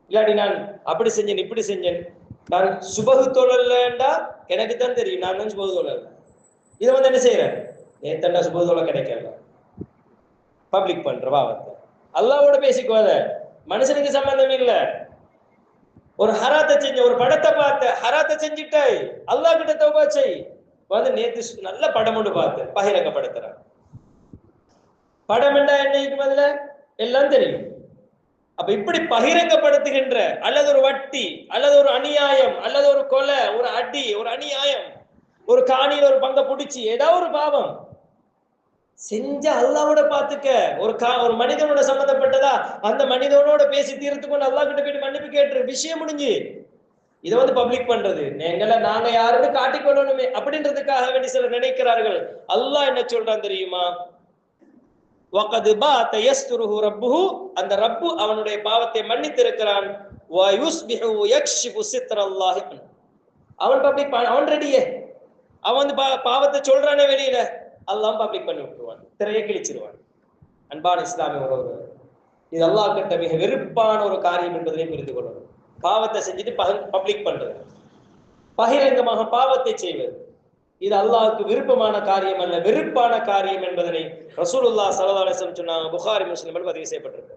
இல்லாட்டி நான் அப்படி செஞ்சேன் இப்படி செஞ்சேன். நான் சுபஹ் தொழலண்டா எனக்கு தான் தெரியும், நான் தான் சுபஹ் தொழல. இதை வந்து என்ன செய்யறேன்? நேத்தண்டா சுபஹ் தொழ கிடைக்கல, பப்ளிக் பண்ற பாவத்தை. அல்லாஹ்வோட பேசிக்குவாத, மனுஷனுக்கு சம்பந்தம் இல்லை. ஒரு ஹராத்தை செஞ்ச, ஒரு படத்தை பார்த்த, ஹராத்தை செஞ்சுட்டாய், அல்லாஹ் கிட்ட தௌபா செய். வந்து நேத்து நல்ல படம் ஒன்று பார்த்து பகிரங்கப்படுத்துறான். படம் என்றா என்னைக்கு முதல்ல எல்லாம் தெரியும். அப்ப இப்படி பகிரங்கப்படுத்துகின்ற, அல்லது ஒரு வட்டி, அல்லது ஒரு அநியாயம், அல்லது ஒரு கொலை, ஒரு அடி, ஒரு அநியாயம், ஒரு காணியில் ஒரு பங்கை பிடிச்சி ஏதாவது ஒரு பாவம் செஞ்ச அல்லாஹ்வோட பார்த்துக்க. ஒரு மனிதனோட சம்பந்தப்பட்டதா, அந்த மனிதனோட பேசி தீர்த்து கொண்டு அல்லாஹ் கிட்ட போயிட்டு மன்னிப்பு கேட்டுரு, விஷயம் முடிஞ்சு. இதை வந்து பப்ளிக் பண்றது, நாங்க யாருன்னு காட்டிக்கொள்ளணுமே அப்படின்றதுக்காக வேண்டி சிலர் நினைக்கிறார்கள். அல்லாஹ் என்ன சொல்றான் தெரியுமா? வகது பாத யஸ்துருஹு ரப்புஹு, அந்த ரப்பு அவனுடைய பாவத்தை மன்னித்திருக்கிறான். வ யுஸ்பிஹு யக்ஷிஃபு சித்ரல்லாஹி, அவன் பப்ளிக் அவன் ரெடியே, அவன் வந்து பாவத்தை சொல்றானே வெளியில, அல்லாஹ் பப்ளிக் பண்ணி விட்டுருவான், திரையை கிழிச்சிருவான். அன்பான இஸ்லாமிய உறவுகள், இது அல்லாஹ் கிட்ட மிக வெறுப்பான ஒரு காரியம் என்பதை புரிந்து கொள்ளணும். பாவத்தை செஞ்சுட்டு பப்ளிக் பண்றது, பகிரங்கமாக பாவத்தை செய்வது, இது அல்லாஹ்வுக்கு விருப்பமான காரியம் அல்ல, வெறுப்பான காரியம் என்பதனை ரசூலுல்லாஹ் ஸல்லல்லாஹு அலைஹி வஸல்லம் சொன்னாங்க. புகாரி முஸ்லிமில் பதிவு செய்யப்பட்டிருக்கு.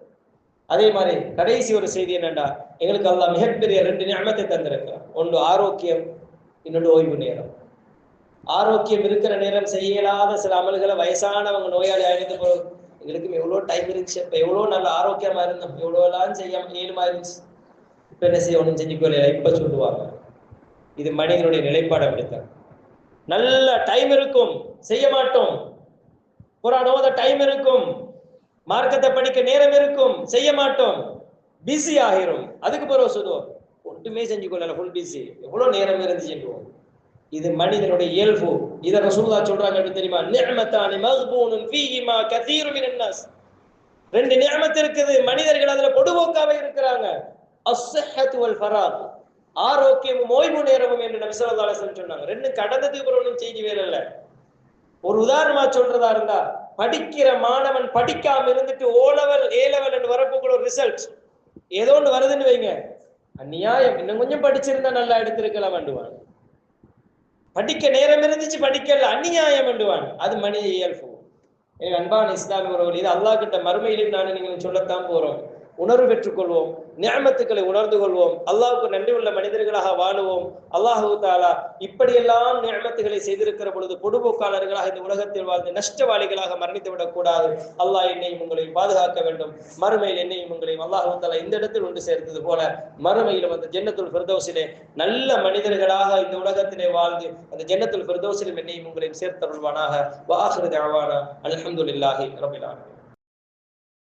அதே மாதிரி கடைசி ஒரு செய்தி என்னண்டா, எங்களுக்கு அல்லாஹ் மிகப்பெரிய 2 நிஅமத்தை தந்திருக்கிறான். ஒன்று ஆரோக்கியம், இன்னொன்று ஓய்வு நேரம். ஆரோக்கியம் இருக்கிற நேரம் செய்யலாத சில அமல்களை வயசானவங்க நோயாளி ஆயிடுத்து போது, எங்களுக்கு எவ்வளோ டைம் இருந்துச்சு, இப்போ எவ்வளோ நல்ல ஆரோக்கியமா இருந்தோம், எவ்வளோ எல்லாம் செய்யாம ஏழுமா இருந்துச்சு, இப்ப என்ன செய்ய ஒன்றும் செஞ்சுக்கொள்ள இப்ப சொல்லுவாங்க. இது மனிதனுடைய நிலைப்பாடு அப்படித்தான். நல்ல டைம் இருக்கும், செய்ய மாட்டோம். குர்ஆன் ஓத டைம் இருக்கும், மார்க்கத்தை படிக்க நேரம் இருக்கும், செய்ய மாட்டோம். பிஸி ஆகிரும். அதுக்கு பிறகு சொல்லுவோம் ஒன்றுமே செஞ்சு கொள்ளல, ஃபுல் பிஸி, எவ்வளவு நேரம் இருந்துச்சுவோம். இது மனிதனுடைய இயல்பு. இத ரசூலுல்லாஹ் சொல்றாங்க எப்படி தெரியுமா? நிஅமத்தானி மக்பூனுன் ஃபீஹிமா கதீரு மினன் நாஸ். 2 நிஅமத் இருக்குது, மனிதர்கள் அதுல பொடுபோக்காவே இருக்கிறாங்க. அஸ்ஸஹத்து வல் ஃபராக், ஆரோக்கியமும் ஓய்வு நேரமும் என்று நபி ஸல்லல்லாஹு அலைஹி வஸல்லம் சொன்னாங்க. 2 கடந்ததுக்கு அப்புறம் ஒன்றும் செய்தி வேற இல்ல. ஒரு உதாரணமா சொல்றதா இருந்தா, படிக்கிற மாணவன் படிக்காம இருந்துட்டு ஓ லெவல் ஏ லெவல் என்று வரப்போக்குள்ள ஒரு ரிசல்ட் ஏதோ ஒன்று வருதுன்னு வைங்க, அநியாயம், இன்னும் கொஞ்சம் படிச்சிருந்தா நல்லா எடுத்திருக்கலாம் வேண்டுவான். படிக்க நேரம் இருந்துச்சு படிக்கல, அநியாயம் வேண்டுவான். அது மனித இயல்பு. அன்பான இஸ்லாமிய உறவுகள், இது அல்லாஹ் கிட்ட மறுமையிலும் நான் நீங்கள் சொல்லத்தான் போறோம். உணர்வு பெற்றுக் கொள்வோம், நிஅமத்துக்களை உணர்ந்து கொள்வோம், அல்லாஹ்வுக்கு நன்றி உள்ள மனிதர்களாக வாழுவோம். அல்லாஹு தஆலா இப்படியெல்லாம் நிஅமத்துகளை செய்திருக்கிற பொழுது பொடுபோக்காளர்களாக இந்த உலகத்தில் வாழ்ந்து நஷ்டவாளிகளாக மரணித்து விடக் கூடாது. அல்லாஹ் என்னையும் உங்களையும் பாதுகாக்க வேண்டும். மறுமையில் என்னையும் உங்களையும் அல்லாஹு தஆலா இந்த இடத்தில் ஒன்று சேர்த்தது போல மறுமையிலும் அந்த ஜன்னத்துல் ஃபிர்தௌஸிலே நல்ல மனிதர்களாக இந்த உலகத்திலே வாழ்ந்து அந்த ஜன்னத்துல் ஃபிர்தௌஸிலும் என்னையும் உங்களையும் சேர்த்தருள்வானாக. வ ஆகிரு தஅவானா அல்ஹம்துலில்லாஹி ரப்பில் ஆலமீன்.